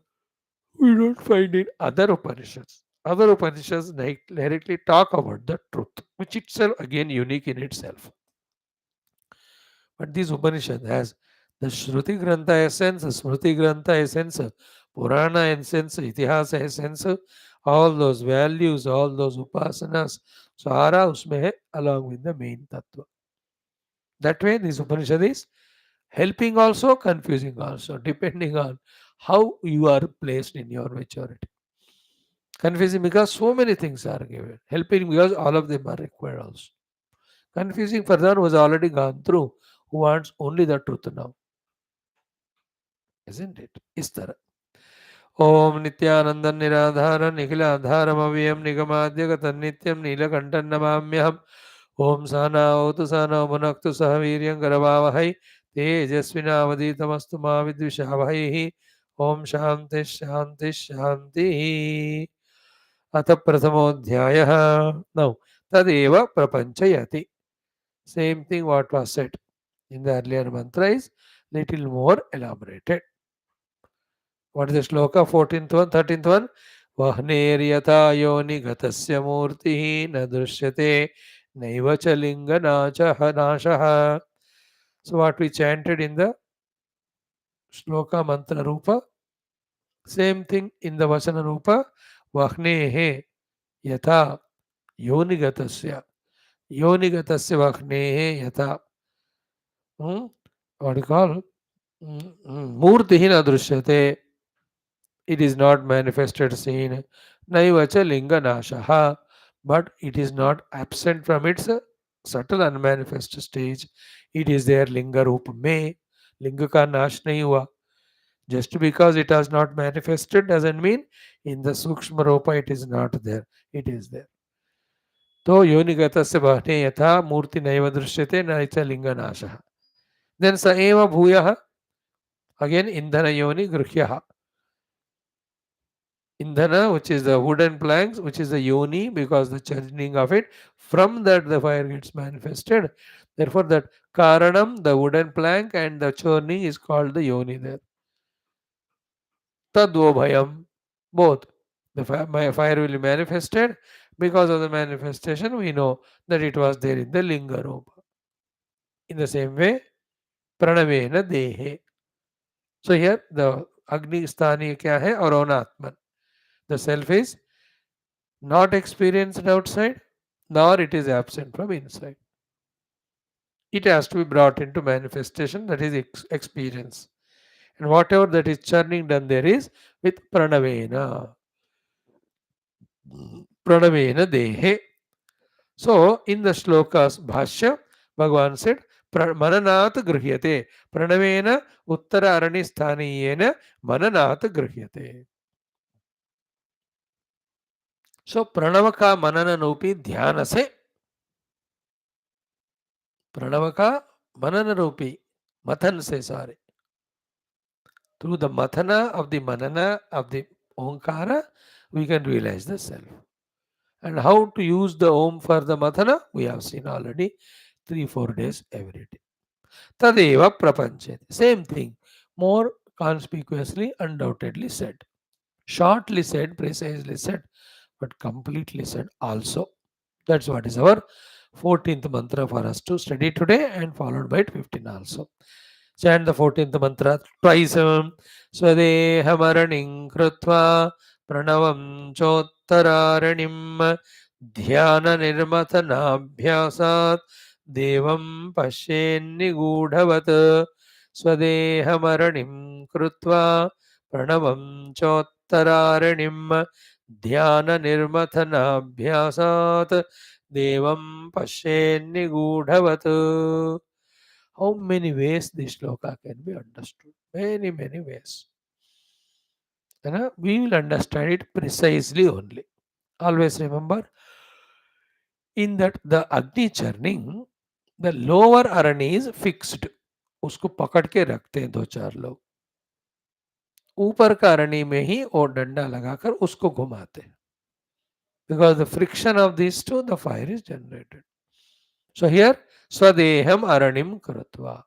we don't find in other Upanishads. Other Upanishads directly talk about the truth, which itself again unique in itself. But this Upanishad has the Shruti Grantha essence, Smriti Grantha essence, Purana essence, Itihasa essence, all those values, all those upasanas, सारा उसमें है along with the main tattva. That way this Upanishad is helping also, confusing also, depending on how you are placed in your maturity. Confusing because so many things are given. Helping because all of them are required also. Confusing for the one who has already gone through, who wants only the truth now. Isn't it? इस तरह ओम नित्यानंद निराधार निखिलाधारमव्ययं निगमाद्यगतन्नित्यं नीलकण्ठं नमाम्यहम्। ओम सहनावतु सहनौ भुनक्तु सह वीर्यं करवावहै तेजस्विनावधीतमस्तु मा विद्विषावहैः। ओम शांति शांति शांति। अथ प्रथमोऽध्यायः। नौ तदेव प्रपञ्चयति. Same thing what was said in the earlier mantra is little more elaborated. What is the shloka? 14th one, 13th one. Vahneryata yoni gatasya murtihi na drishyate naiva cha linga nashaha. So what we chanted in the shloka mantra rupa, same thing in the vachana rupa. Vahnehe yata योनिगतस्य योनिगतस्य वह्नेः यथा what do you call मूर्तिः न दृश्यते, it is not manifested seen, naivacha linga nashaha, but it is not absent from its subtle unmanifest stage, it is there linga roop mein, linga ka nash nahi hua. Just because it has not manifested doesn't mean in the sukshma rupa it is not there, it is there. तो योनिगतस्य बहने यथा मूर्ति नैव दृश्यते न च लिंगनाशः. Then स एव भूयः, again indhana yoni गृह्यः. Indhana, which is the wooden planks, which is the yoni, because the churning of it, from that the fire gets manifested. Therefore, that karanam, the wooden plank, and the churning is called the yoni there. Tadvobhayam, both. The fire will be manifested. Because of the manifestation, we know that it was there in the linga rupa. In the same way, pranavena dehe. So here the Agni Sthani kya hai? Aronatman. The self is not experienced outside, nor it is absent from inside. It has to be brought into manifestation, that is experience. And whatever that is churning done there is with pranavena. Pranavena dehe. So in the shlokas Bhashyam, Bhagavan said, Mananat grihyate. Pranavena uttara arani sthaniyena mananat grihyate. So Pranav का मनन रूपी ध्यान से, प्रणव का मनन रूपी मथन से सारे, through the mathana of the manana of the omkara we can realize the self. And how to use the om for the mathana we have seen already 3-4 days every day. Tadeva prapanchate, same thing, more conspicuously, undoubtedly said, shortly said, precisely said, but completely said also. That's what is our 14th mantra for us to study today, and followed by 15 also. Chant the 14th mantra twice. Swadehamaranam krutva pranavam chottaranim dhyana nirmatanabhyasat devam pashenigudhavat. Swadehamaranam krutva pranavam chottaranim dhyana nirmatanabhyasat devam pashenigudhavat. How many ways this shloka can be understood? Many, many ways. We will understand it precisely only. Always remember, in that the Agni churning, the lower arani is fixed. उसको पकड़ के रखते हैं 2-4 लोग. ऊपर का अरणी में ही वो डंडा लगाकर उसको घुमाते हैं. Because the friction of these two, the fire is generated. So here, Swadeham Aranim Krutva.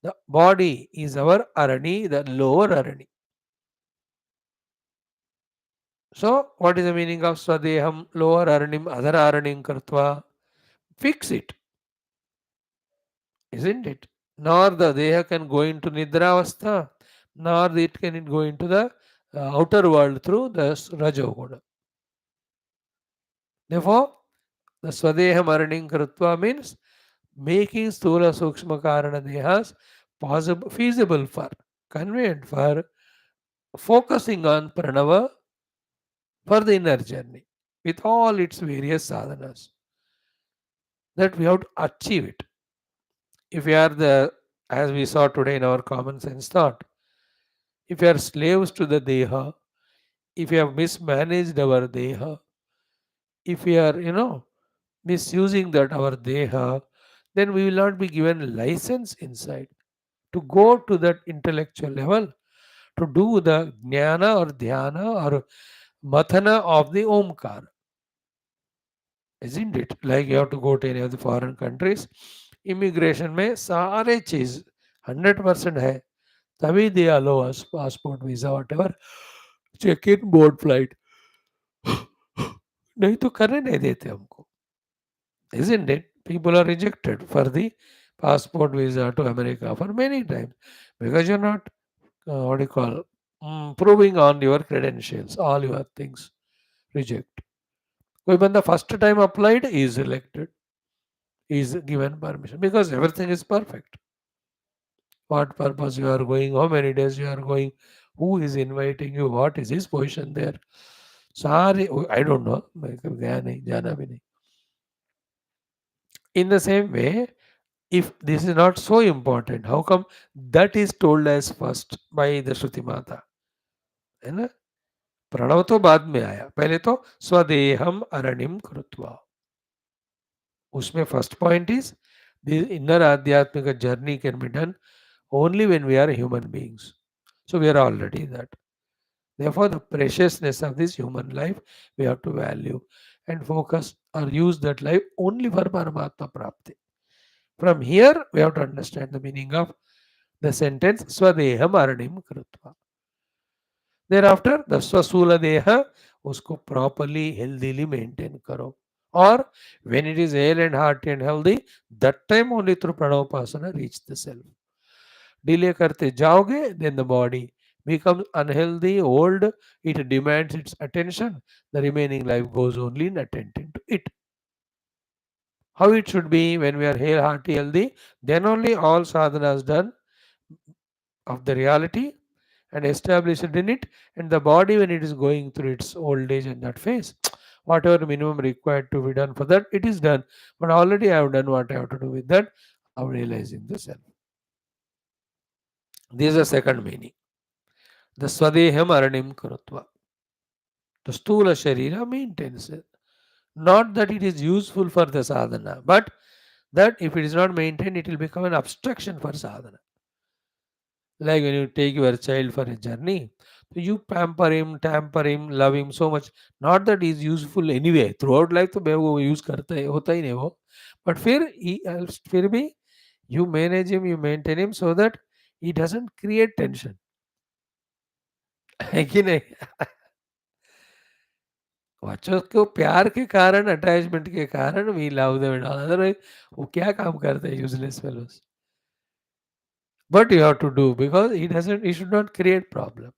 The body is our Arani, the lower Arani. So, what is the meaning of Swadeham, lower Aranim, other Aranim Krutva? Fix it, isn't it? Nor the Deha can go into Nidravastha, nor it can go into the outer world through the Rajoguna. Therefore, the Swadeham Aranim Krutva means making Sthula Sukshma Karana Dehas possible, feasible for, convenient for focusing on Pranava for the inner journey with all its various sadhanas. That we have to achieve it. If we are the, as we saw today in our common sense thought, if we are slaves to the Deha, if we have mismanaged our Deha, if we are, misusing that our Deha, then we will not be given license inside to go to that intellectual level, to do the jnana or dhyana or mathana of the omkar. Isn't it? Like you have to go to any of the foreign countries, immigration में सारे चीज 100% है, तभी they allow us passport, visa, whatever, check in, board flight. नहीं तो करने नहीं देते हमको. Isn't it? People are rejected for the passport, visa to America for many times because you're not, what do you call, proving on your credentials, all your things, reject. कोई बंदा first time applied is selected, is given permission because everything is perfect. What purpose you are going, how many days you are going, who is inviting you, what is his position there. Sorry, I don't know. मैं कभी गया नहीं, जाना भी नहीं. In the same way, if this is not so important, how come that is told as first by the Shruti Mata? है ना? प्रणव तो बाद में आया, पहले तो स्वदेहम अरणिम कृत्वा. उसमें first point is the inner adhyatmika journey can be done only when we are human beings. So we are already that. Therefore, the preciousness of this human life we have to value and focus or use that life only for Paramatma Prapti. From here, we have to understand the meaning of the sentence Swadeham Aranim Krutva. Thereafter, the Swasula Deha, usko properly, healthily maintain karo. Or when it is hale and hearty and healthy, that time only through Pranavapasana reach the self. Delay karte jaoge, then the body becomes unhealthy, old, it demands its attention. The remaining life goes only in attending to it. How it should be when we are hale, hearty, healthy, then only all sadhanas done of the reality and established in it, and the body when it is going through its old age and that phase, whatever minimum required to be done for that, it is done. But already I have done what I have to do with that of realizing the self. This is the second meaning. The Swadeham Aranim Kurutva. The Stula Sharira maintains it. Not that it is useful for the sadhana, but that if it is not maintained, it will become an obstruction for sadhana. Like when you take your child for a journey, so you pamper him, tamper him, love him so much. Not that he is useful anyway. Throughout life तो वो use करता है, होता ही नहीं वो. But फिर भी you manage him, you maintain him so that he doesn't create tension. है कि नहीं? बच्चों को प्यार के कारण, अटैचमेंट के कारण we love them and all. Otherwise वो क्या काम करते हैं useless fellows. But you have to do because he should not create problem.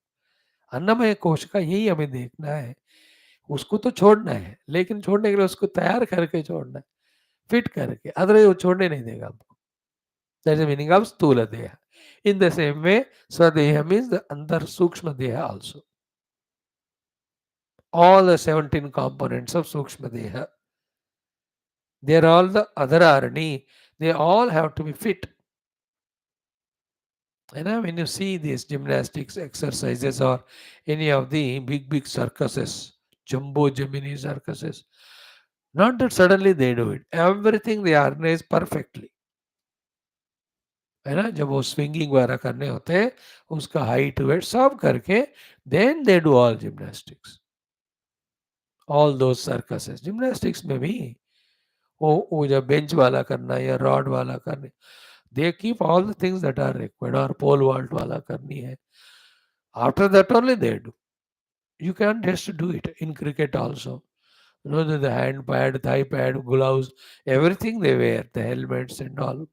अन्नमय कोश का यही हमें देखना है. उसको तो छोड़ना है, लेकिन छोड़ने के लिए उसको तैयार करके छोड़ना है, फिट करके. अदरवाइज वो छोड़ने नहीं देगा हमको. That is meaning of sthula deha. In the same way svadeha means the अंदर sukshma deha also. All the 17 components of Sukshma Deha, they are all the Adhararani, they all have to be fit. And when you see these gymnastics exercises or any of the big circuses, jumbo Gemini circuses, not that suddenly they do it. Everything they organize perfectly. है ना, जब वो swinging वगैरह करने होते हैं, उसका height weight सब करके then they do all gymnastics. Although circuses gymnastics में भी वो जब बेंच वाला करना है या रॉड वाला करना, they keep all the things that are required. और pole vault वाला करनी है, after that only they do. You can't just do it. In cricket also, you know, the hand pad, thigh pad, gloves, everything they wear, the helmets and all.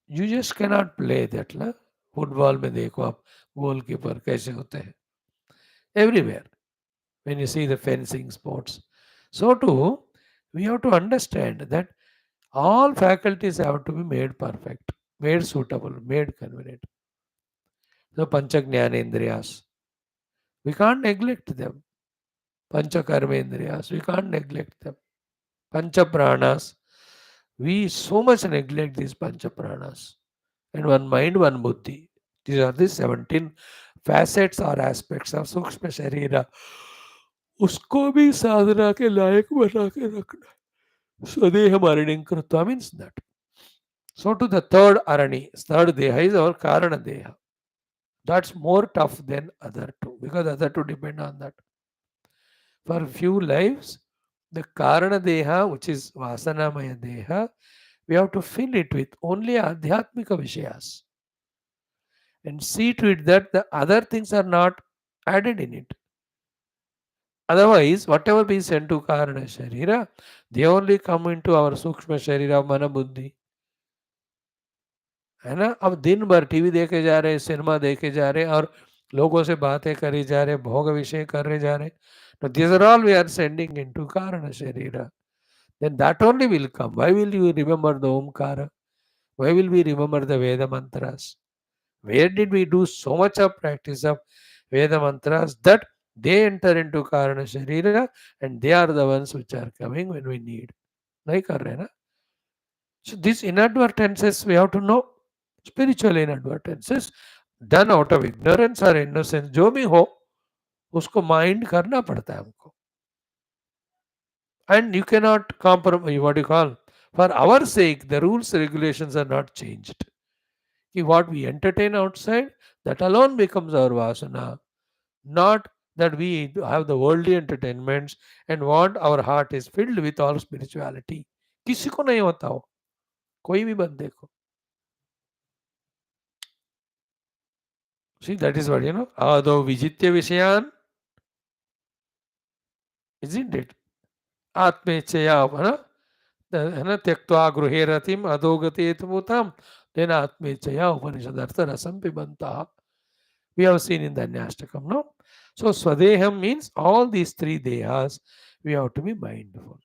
You just cannot play that. ना football में देखो आप goalkeeper कैसे होते हैं, everywhere when you see the fencing sports. So too, we have to understand that all faculties have to be made perfect, made suitable, made convenient. So Pancha Jnanendriyas, we can't neglect them. Pancha Karmendriyas, we can't neglect them. Pancha Pranas, we so much neglect these Pancha Pranas. And one mind, one buddhi. These are the 17 facets or aspects of Sukshma Sharira. उसको भी साधना के लायक बना के रखना. स्वदेह Aranim Krutva means that. So to the third Arani, third Deha is our Karana Deha. That's more tough than other two because other two depend on that. For few lives, the Karana Deha, which is Vasanamaya Deha, we have to fill it with only Adhyatmika Vishayas and see to it that the other things are not added in it. Otherwise, whatever we send to Karana Sharira, they only come into our Sukshma Sharira, Mana Buddhi. है ना. अब दिन भर TV देखे जा रहे हैं, cinema देखे जा रहे हैं और लोगों से बातें करी जा रहे, भोग विषय करे जा रहे. Now these are all we are sending into Karana Sharira. Then that only will come. Why will you remember the Omkara? Why will we remember the Veda mantras? Where did we do so much of practice of Veda mantras that they enter into Karana Sharira and they are the ones which are coming when we need? Nahi kar rahe na? So these inadvertences we have to know. Spiritual inadvertences done out of ignorance or innocence, जो भी हो उसको mind करना पड़ता है हमको. And you cannot compromise, what you call, for our sake the rules regulations are not changed. What we entertain outside, that alone becomes our vasana, not that we have the worldly entertainments and want our heart is filled with all spirituality. किसी को नहीं होता हो, कोई भी बंदे को. See, that is what, Ado vijitya vishayan, isn't it? Atmechaya, है ना, त्यक्त्वा गृहे रतिम अधोगते तमुताम, then atmechaya upanishadartha rasam pibanta. We have seen in the Anyashtakam, no? So Swadeham means all these three dehas, we have to be mindful.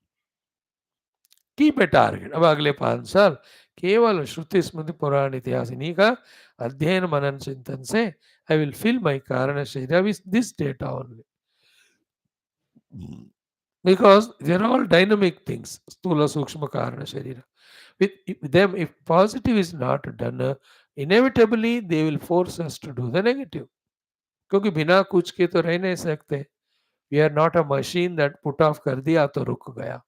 Keep a target. अब अगले 5 साल केवल श्रुति स्मृति पुराण इतिहास इन्हीं का अध्ययन मनन चिंतन से I will fill my कारण शरीर with this data only. Because they are all dynamic things. Stula Sukshma Karana Sharira. With them, if positive is not done, inevitably they will force us to do the negative. क्योंकि बिना कुछ के तो रह नहीं सकते. We are not a machine that put off कर दिया तो रुक गया.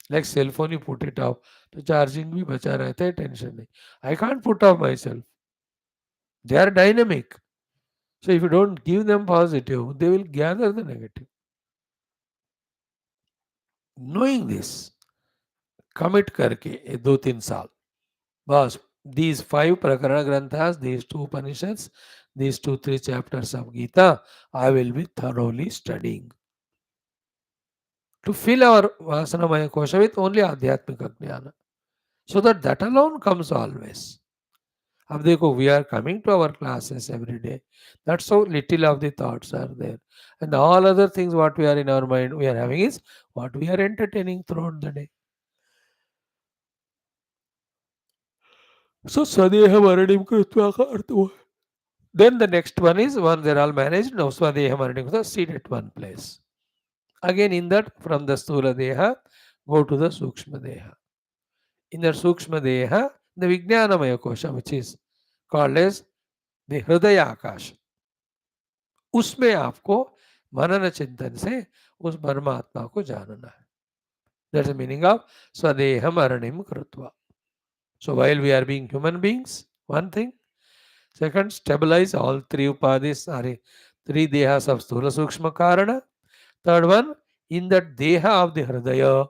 Like cell phone, you put it off, तो charging भी बचा रहता है, tension नहीं. I can't put off myself. They are dynamic. So if you don't give them positive, they will gather the negative. Knowing this, commit करके ये 2-3 साल बस, these 5 prakarana granthas, these 2 Upanishads, these 2-3 chapters of Gita, I will be thoroughly studying. To fill our Vasanamaya Kosha with only Adhyatmika Jnana. So that alone comes always. अब देखो, we are coming to our classes every day. That's how little of the thoughts are there. And all other things what we are in our mind, we are having is what we are entertaining throughout the day. So Swadeha Varadim Krutva ka arth hua. Then the next one is, one they're all managed. Now Swadeha Varadim Krutva, sit at one place. Again in that, from the Sthula Deha, go to the Sukshma Deha. In the Sukshma Deha, the Vijnanamaya Kosha, which is called as the Hridaya Akasha. उसमें आपको मनन चिंतन से उस परमात्मा को जानना है. That's the meaning of Swadeham Aranim Krutva. So while we are being human beings, one thing. Second, stabilize all 3 upadhis, 3 dehas of Sthula Sukshma Karana. Third one, in that deha of the Hridaya,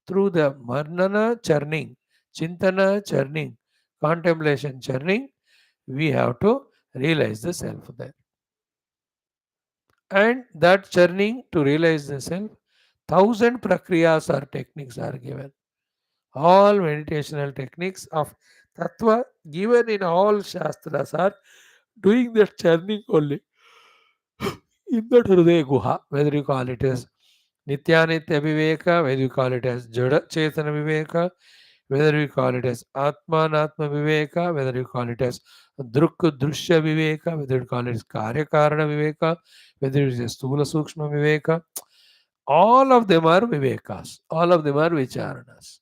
through the Marnana churning, Chintana churning, contemplation churning, we have to realize the self there. And that churning to realize the self, 1,000 prakriyas or techniques are given. All meditational techniques of tattva given in all shastras are doing that churning only. In that Hridaya Guha, whether you call it as Nityanitya Viveka, whether you call it as Jada Chetana Viveka, whether you call it as Atmanatma Viveka, whether you call it as Drukka Drushya Viveka, whether you call it as Karya Karana Viveka, whether it is Stula Sukshma Viveka, all of them are Vivekas, all of them are Vicharanas.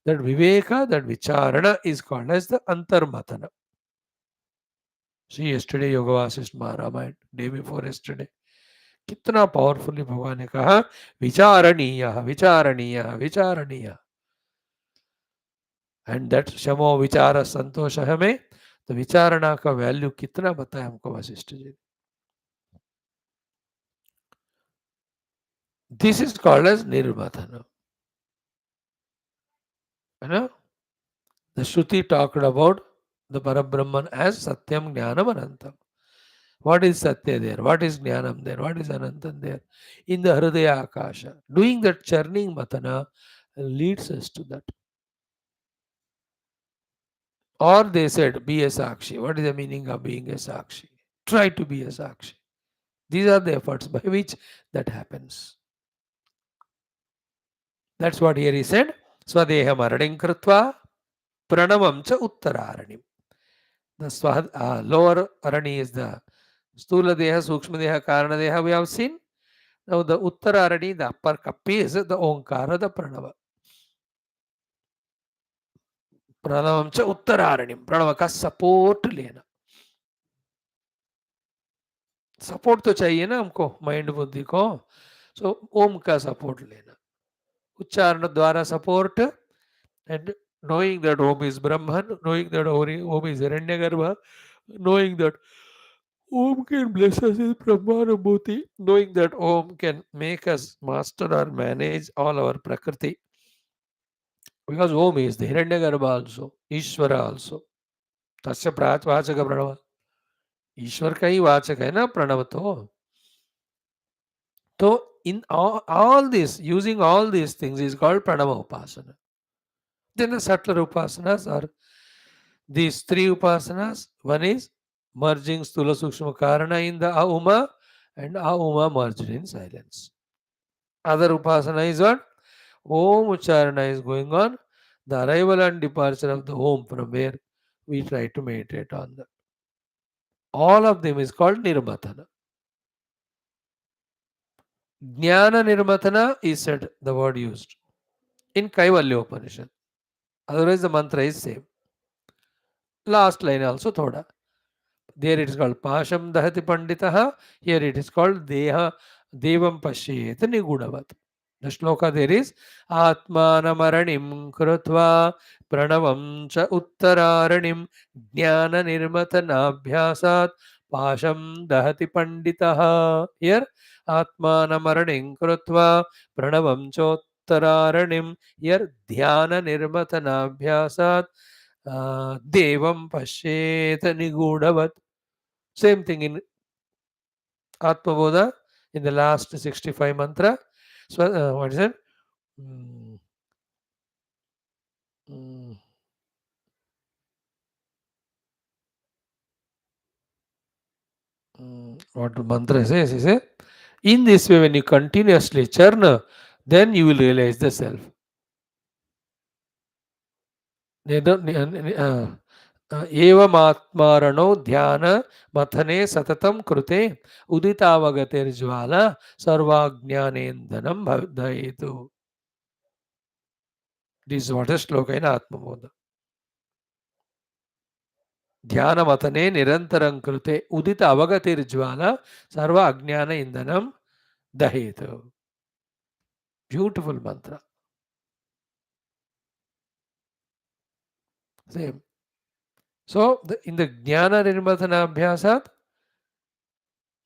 That Viveka, that Vicharana is called as the Antarmatana. See, yesterday Yoga Vasisht Maharamayan, day before yesterday, कितना powerfully भगवान ने कहा विचारणीय विचारणीय विचारणीय. And that शमो विचार संतोष हमें, तो विचारणा का वैल्यू कितना बताया हमको Vashishtha ji. This is called as nirmathan. है ना? The shruti talked about the parabrahman as satyam jnanam anantam. What is Satya there? What is Jnanam there? What is Anantam there? In the Hridaya Akasha. Doing that churning matana leads us to that. Or they said, be a Sakshi. What is the meaning of being a Sakshi? Try to be a Sakshi. These are the efforts by which that happens. That's what here he said. Swadeham aranim krutva pranavam cha uttararanim. The lower arani is the Stula Deha, Sukshma Deha, Karana Deha we have seen. Now the Uttararani, the upper kapi is the Omkara, the Pranava. Pranavam cha Uttararanim. Pranava ka support लेना. Support तो चाहिए ना हमको mind बुद्धि को. So ओम का support लेना. उच्चारण द्वारा support and knowing that Om is Brahman, knowing that Om is Hiranyagarbha, knowing that Om can bless us with Brahmanubhuti, knowing that Om can make us master or manage all our Prakriti. Because Om is the Hiranyagarbha also, Ishvara also. Tasya Vachaka Pranava. ईश्वर का ही वाचक है ना प्रणव तो in all this, using all these things is called pranava upasana. Then the subtler upasanas are these three upasanas. One is merging stula sukshma karana in the auma and auma merged in silence. Other upasana is what? Om ucharana is going on. The arrival and departure of the Om from where we try to meditate on that. All of them is called nirmatana. Jnana nirmatana is said, the word used in Kaivalya Upanishad. Otherwise the mantra is same. Last line also thoda. There it is called Pasham Dahati Panditaha. Here it is called Deha Devam Pashyet Nigudavat. The shloka there is Atmanamaranim Krutva Pranavam Cha Uttararanim Jnana Nirmatanabhyasat Pasham Dahati Panditaha. Here Atmanamaranim Krutva Pranavam Cha Uttaranim. Here Dhyana Nirmatanabhyasat Devam Pashyet Nigudavat. Same thing in Atmabodha in the last 65 mantra. So, what is it? What mantra says? He says, in this way, when you continuously churn, then you will realize the self. एवमात्मारणो ध्यान मथने सततम कृते उदितावगतिर्ज्वाला सर्वाज्ञानेन्दनम भवदयेतु. This is what a shloka in Atmabodha. ध्यान मथने निरंतरं कृते उदित अवगतिर्ज्वाला सर्व अज्ञान इंधनम दहेतु. Beautiful mantra. Same. So, in the Jnana Nirmatana Abhyasat,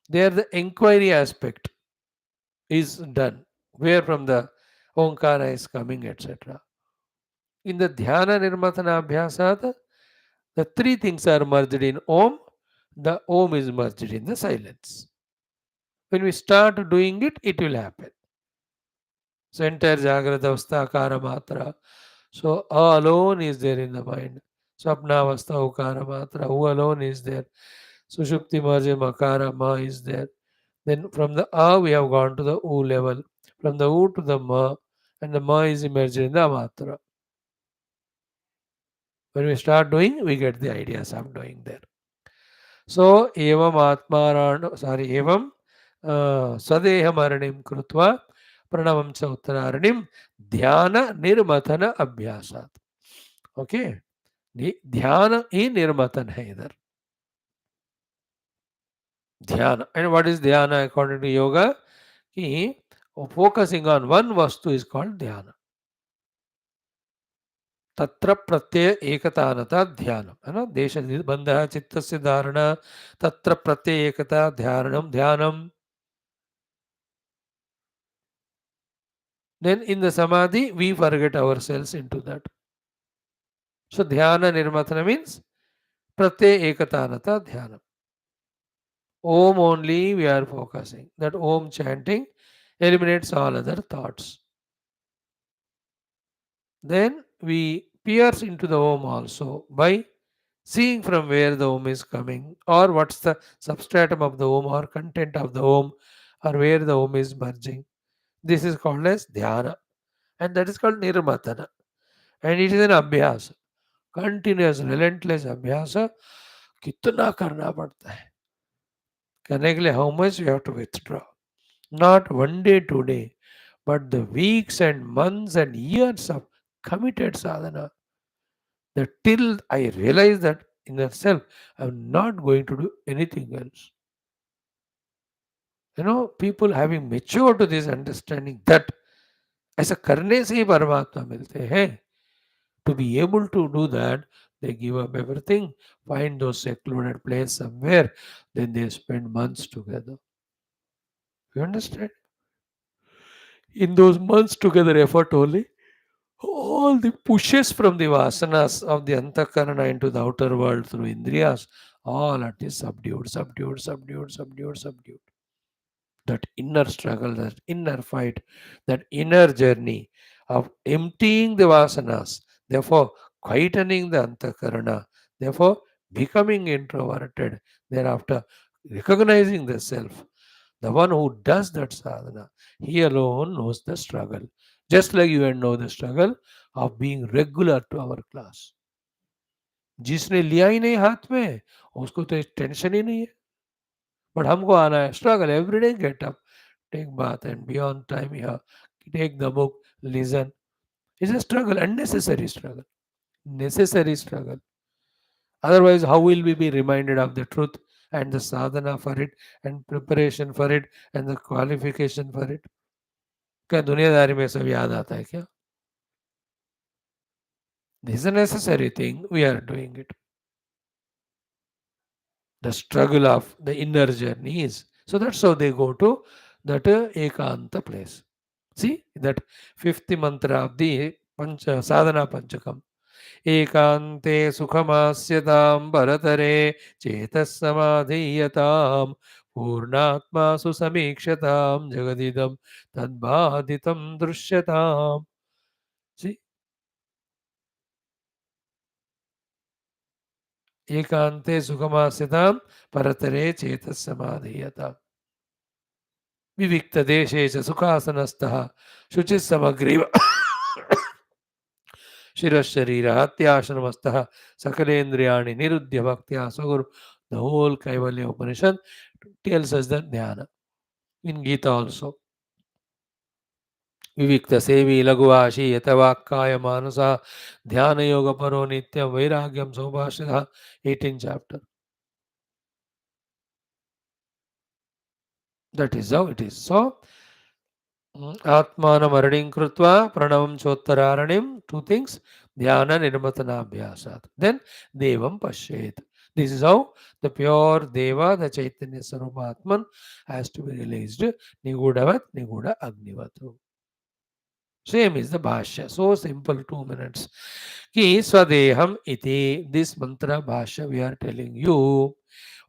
there the inquiry aspect is done, where from the Omkara is coming, etc. In the Dhyana Nirmatana Abhyasat, the three things are merged in Om. The Om is merged in the silence. When we start doing it, it will happen. So, entire Jagrata Avastha, Akara Matra. So, A alone is there in the mind. Swapna Avastha, Ukara Matra. U alone is there. Sushupti Marja Makara Ma is there. Then from the A we have gone to the U level. From the U to the Ma, and the Ma is emerged in the Matra. When we start doing, we get the ideas of doing there. So, Evam Atmarana, Evam Swadeha Maranim Krutva Pranavam cha Uttararanim Dhyana Nirmatana Abhyasat. Okay. Dhyana ही निर्मतन है इधर. Dhyana. And what is dhyana according to yoga? कि focusing on one vastu is called dhyana. तत्र प्रत्यय एकतानता ध्यानम है ना. देश बंधः चित्तस्य धारणा तत्र प्रत्यय एकता ध्यानम. Then in the samadhi we forget ourselves into that. So dhyana nirmatana means pratyaya ekatanata dhyana. Om only we are focusing. That Om chanting eliminates all other thoughts. Then we pierce into the Om also by seeing from where the Om is coming, or what's the substratum of the Om, or content of the Om, or where the Om is merging. This is called as dhyana, and that is called nirmatana. And it is an abhyasa, continuous, relentless abhyasa. कितना करना पड़ता है करने के लिए, how much you have to withdraw. Not one day, today, but the weeks and months and years of committed sadhana. That till I realize that inner self, I'm not going to do anything else. People having matured to this understanding that ऐसा करने से ही परमात्मा मिलते हैं. To be able to do that, they give up everything, find those secluded place somewhere, then they spend months together. You understand? In those months together effort only, all the pushes from the vasanas of the antakarana into the outer world through indriyas, all are subdued, subdued, subdued, subdued, subdued. That inner struggle, that inner fight, that inner journey of emptying the vasanas, therefore quietening the antakarana, therefore becoming introverted, thereafter recognizing the self. The one who does that sadhana, he alone knows the struggle. Just like you and know the struggle of being regular to our class. जिसने लिया ही नहीं हाथ में, उसको तो tension ही नहीं है. But हमको आना है, struggle everyday, get up, take bath and be on time here, take the book, listen. It's a struggle, unnecessary struggle, necessary struggle. Otherwise, how will we be reminded of the truth and the sadhana for it and preparation for it and the qualification for it? क्या दुनियादारी में सब याद आता है क्या? This is a necessary thing. We are doing it. The struggle of the inner journey is. So that's how they go to that Ekanta place. See that fifth mantra of the sadhana panchakam. एकान्ते सुखमास्यतां भरतरे चेतस्समाधीयतां पूर्णात्मासु समीक्षतां जगदिदं तद्बाधितं दृश्यताम्. See, एकान्ते सुखमास्यतां परतरे चेतस्समाधीयताम्. विविक्तदेशे च सुखासनस्थः शुचिः समग्रीव शिरशरीरात्याश्रमस्थः सकलेन्द्रियाणि निरुद्य भक्त्या स्वगुरु. The whole Kaivalya Upanishad tells us that dhyana. In Gita also. विविक्त सेवी लघुवाशी यतवाक्काय मानसा ध्यान योग परो नित्यम वैराग्यम सौभाषितः 18th chapter. That is how it is. So, Atmanam Krutva Pranavam Chottararanим, two things, Dhyana Nirmatana Abhyasat. Then Devam Pashet. This is how the pure Deva, the Chaitanya Sarupa Atman, has to be realized. Nigudavat, Niguda Agnivatu. Same is the Bhashya. So simple, 2 minutes. Ki Swadeham iti. This mantra Bhashya we are telling you.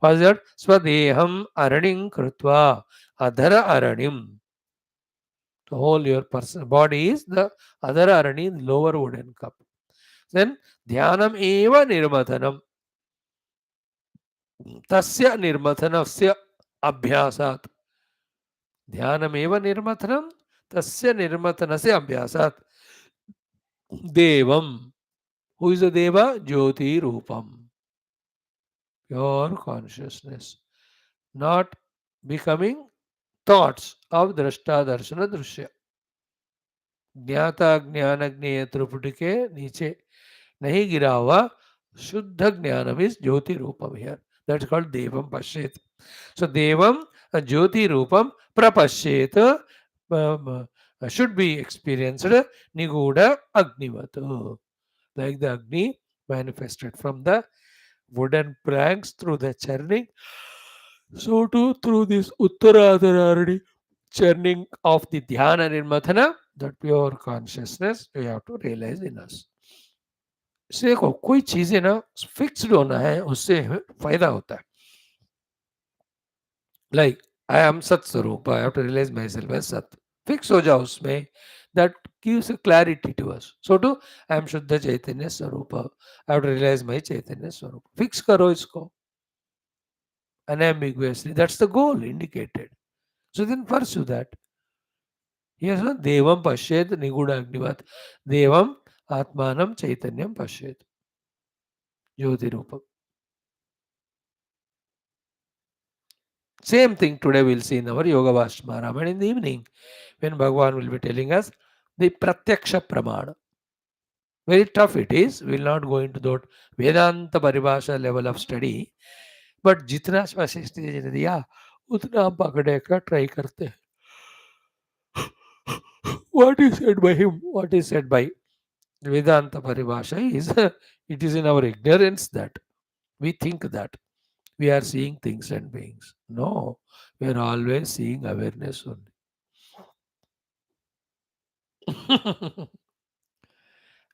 Was that Swadeham Araning Krutva Adhara Aranim. The whole your person body is the other arani, lower wooden cup. Then dhyanam eva nirmathanam. Tasya nirmathanasya abhyasat. Dhyanam eva nirmathanam. Tasya nirmathanasya abhyasat. Devam. Who is the Deva? Jyoti Rupam. Pure consciousness. Not becoming thoughts of drashta darshana drushya. ज्ञाता ज्ञान ज्ञेय त्रिपुटी के नीचे नहीं गिरा हुआ shuddha jnanam is jyoti rupam here. That's called devam pashyet. So devam jyoti rupam prapashyet should be experienced niguda agnivat, like the agni manifested from the wooden planks through the churning, so too through this uttaradarani churning of the dhyana nirmathana, that pure consciousness we have to realize in us. इससे देखो कोई चीजें ना fixed होना है, उससे फायदा होता है. लाइक आई एम सत स्वरूप, I have to realise myself as सत. फिक्स हो जाओ उसमें. That gives a clarity to us. So to I am Shuddha Chaitanya Swarupa. I have to realize my Chaitanya Swarupa. Fix करो इसको unambiguously. That's the goal indicated. So then pursue that. Yes, no? Devam Pashyed Niguda Agnivat. Devam Atmanam Chaitanyam Pashyed. Jyoti Rupam. Same thing today we'll see in our Yoga Vashma and in the evening when Bhagavan will be telling us the Pratyaksha Pramana. Very tough it is. We'll not go into that Vedanta Paribhasha level of study. But जितना स्पष्ट ने दिया उतना हम पकड़ने का try करते हैं. What is said by him? What is said by Vedanta Paribhasha is it is in our ignorance that we think that we are seeing things and beings. No, we are always seeing awareness only.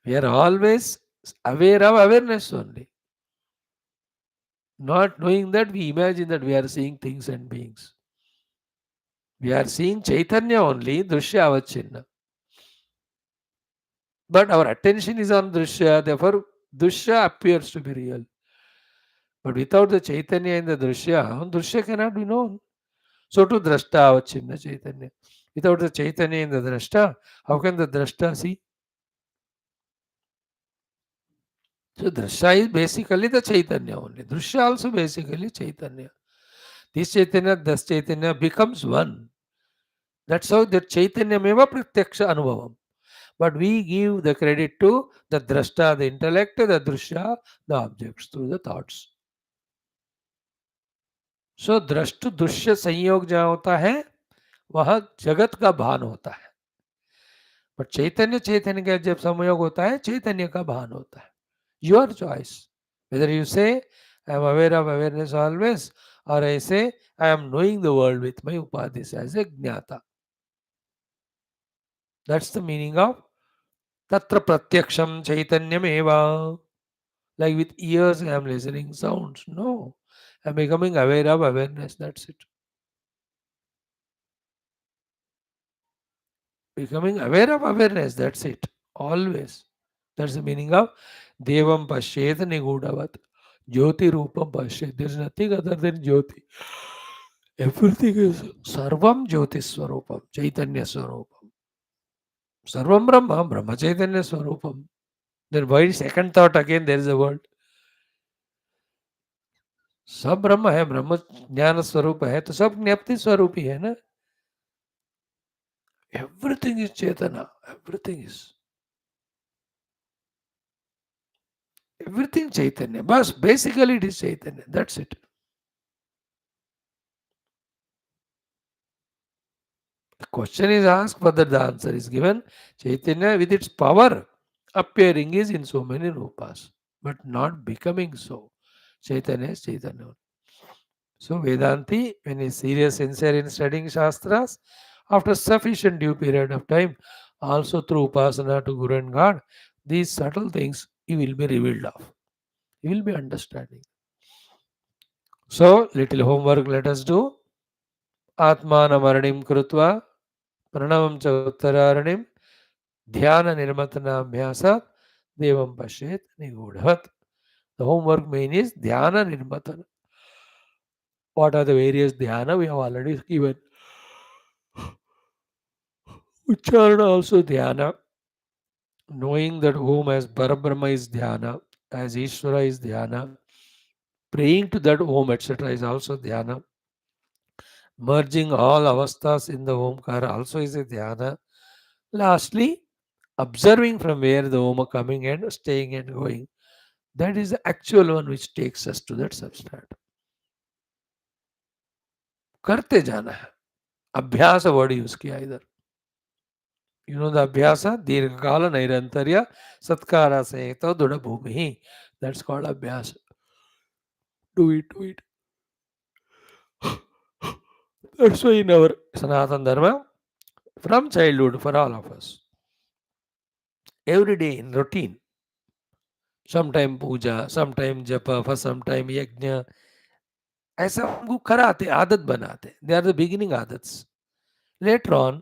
We are always aware of awareness only. Not knowing that we imagine that we are seeing things and beings. We are seeing Chaitanya only, Drushya Avachinna. But our attention is on Drushya, therefore Drushya appears to be real. But without the Chaitanya in the Drushya, Drushya cannot be known. So to Drashta Avachinna Chaitanya. Without the Chaitanya in the Drashta, how can the Drashta see? So Drashta is basically the Chaitanya only. Drushya also basically Chaitanya. This Chaitanya, this Chaitanya becomes one. That's how the Chaitanya Meva Pratyaksha Anubhavam. But we give the credit to the Drashta, the intellect, the Drushya, the objects through the thoughts. सो दृष्ट दृश्य संयोग जहाँ होता है वह जगत का भान होता है. बट चैतन्य चैतन्य का जब संयोग होता है चैतन्य का भान होता है. योर चॉइस वेदर यू से I am aware of awareness always और आई से I am knowing the world with my उपाधि एज ए ज्ञाता. दैट्स द मीनिंग ऑफ तत्र प्रत्यक्षम चैतन्यमेव. Like with ears I am listening sounds. No, I am becoming aware of awareness. That's it. Becoming aware of awareness, that's it. Always. That's the meaning of Devam Pashyet Nigudavat. Jyoti Rupam Pashyet. There is nothing other than Jyoti. Everything is Sarvam Jyoti Swarupam. Chaitanya Swarupam. Sarvam Brahma. Brahma Chaitanya Swarupam. Then why second thought again there is a word. सब ब्रह्म है, ब्रह्म ज्ञान स्वरूप है तो सब ज्ञप्ति स्वरूप ही है ना. एवरीथिंग इज चेतना. Everything is everything Chaitanya. But basically it is Chaitanya. That's it. The question is asked, whether the answer is given. Chaitanya with its power appearing is in so many rupas, but not becoming so. Chaitanya is Chaitanya. So Vedanti, when he is serious, sincere in studying Shastras, after sufficient due period of time, also through Upasana to Guru and God, these subtle things he will be revealed of. He will be understanding. So, little homework let us do. Atmanamaranim krutva Pranavam cha uttararanим dhyana nirmatanaabhyasat devam pashet nigudhat. The homework main is dhyana nirmatana. What are the various dhyana we have already given? Ucharana also dhyana. Knowing that Om as Parabrahma is dhyana, as Ishvara is dhyana. Praying to that Om, etc. is also dhyana. Merging all avasthas in the Omkara also is a dhyana. Lastly, observing from where the Om coming and staying and going. That is the actual one which takes us to that substrat. करते जाना है. अभ्यास word use किया इधर. You know the अभ्यास दीर्घकाल नैरंतर्य सत्कार से तो दृढ़ भूमि. दैट्स कॉल्ड अभ्यास. Do it, do it. That's why in our Sanatana Dharma, from childhood for all of us, every day in routine, sometime puja, sometime japa, for sometime yajna, ऐसा हमको कराते आदत बनाते. They are the beginning adats. Later on,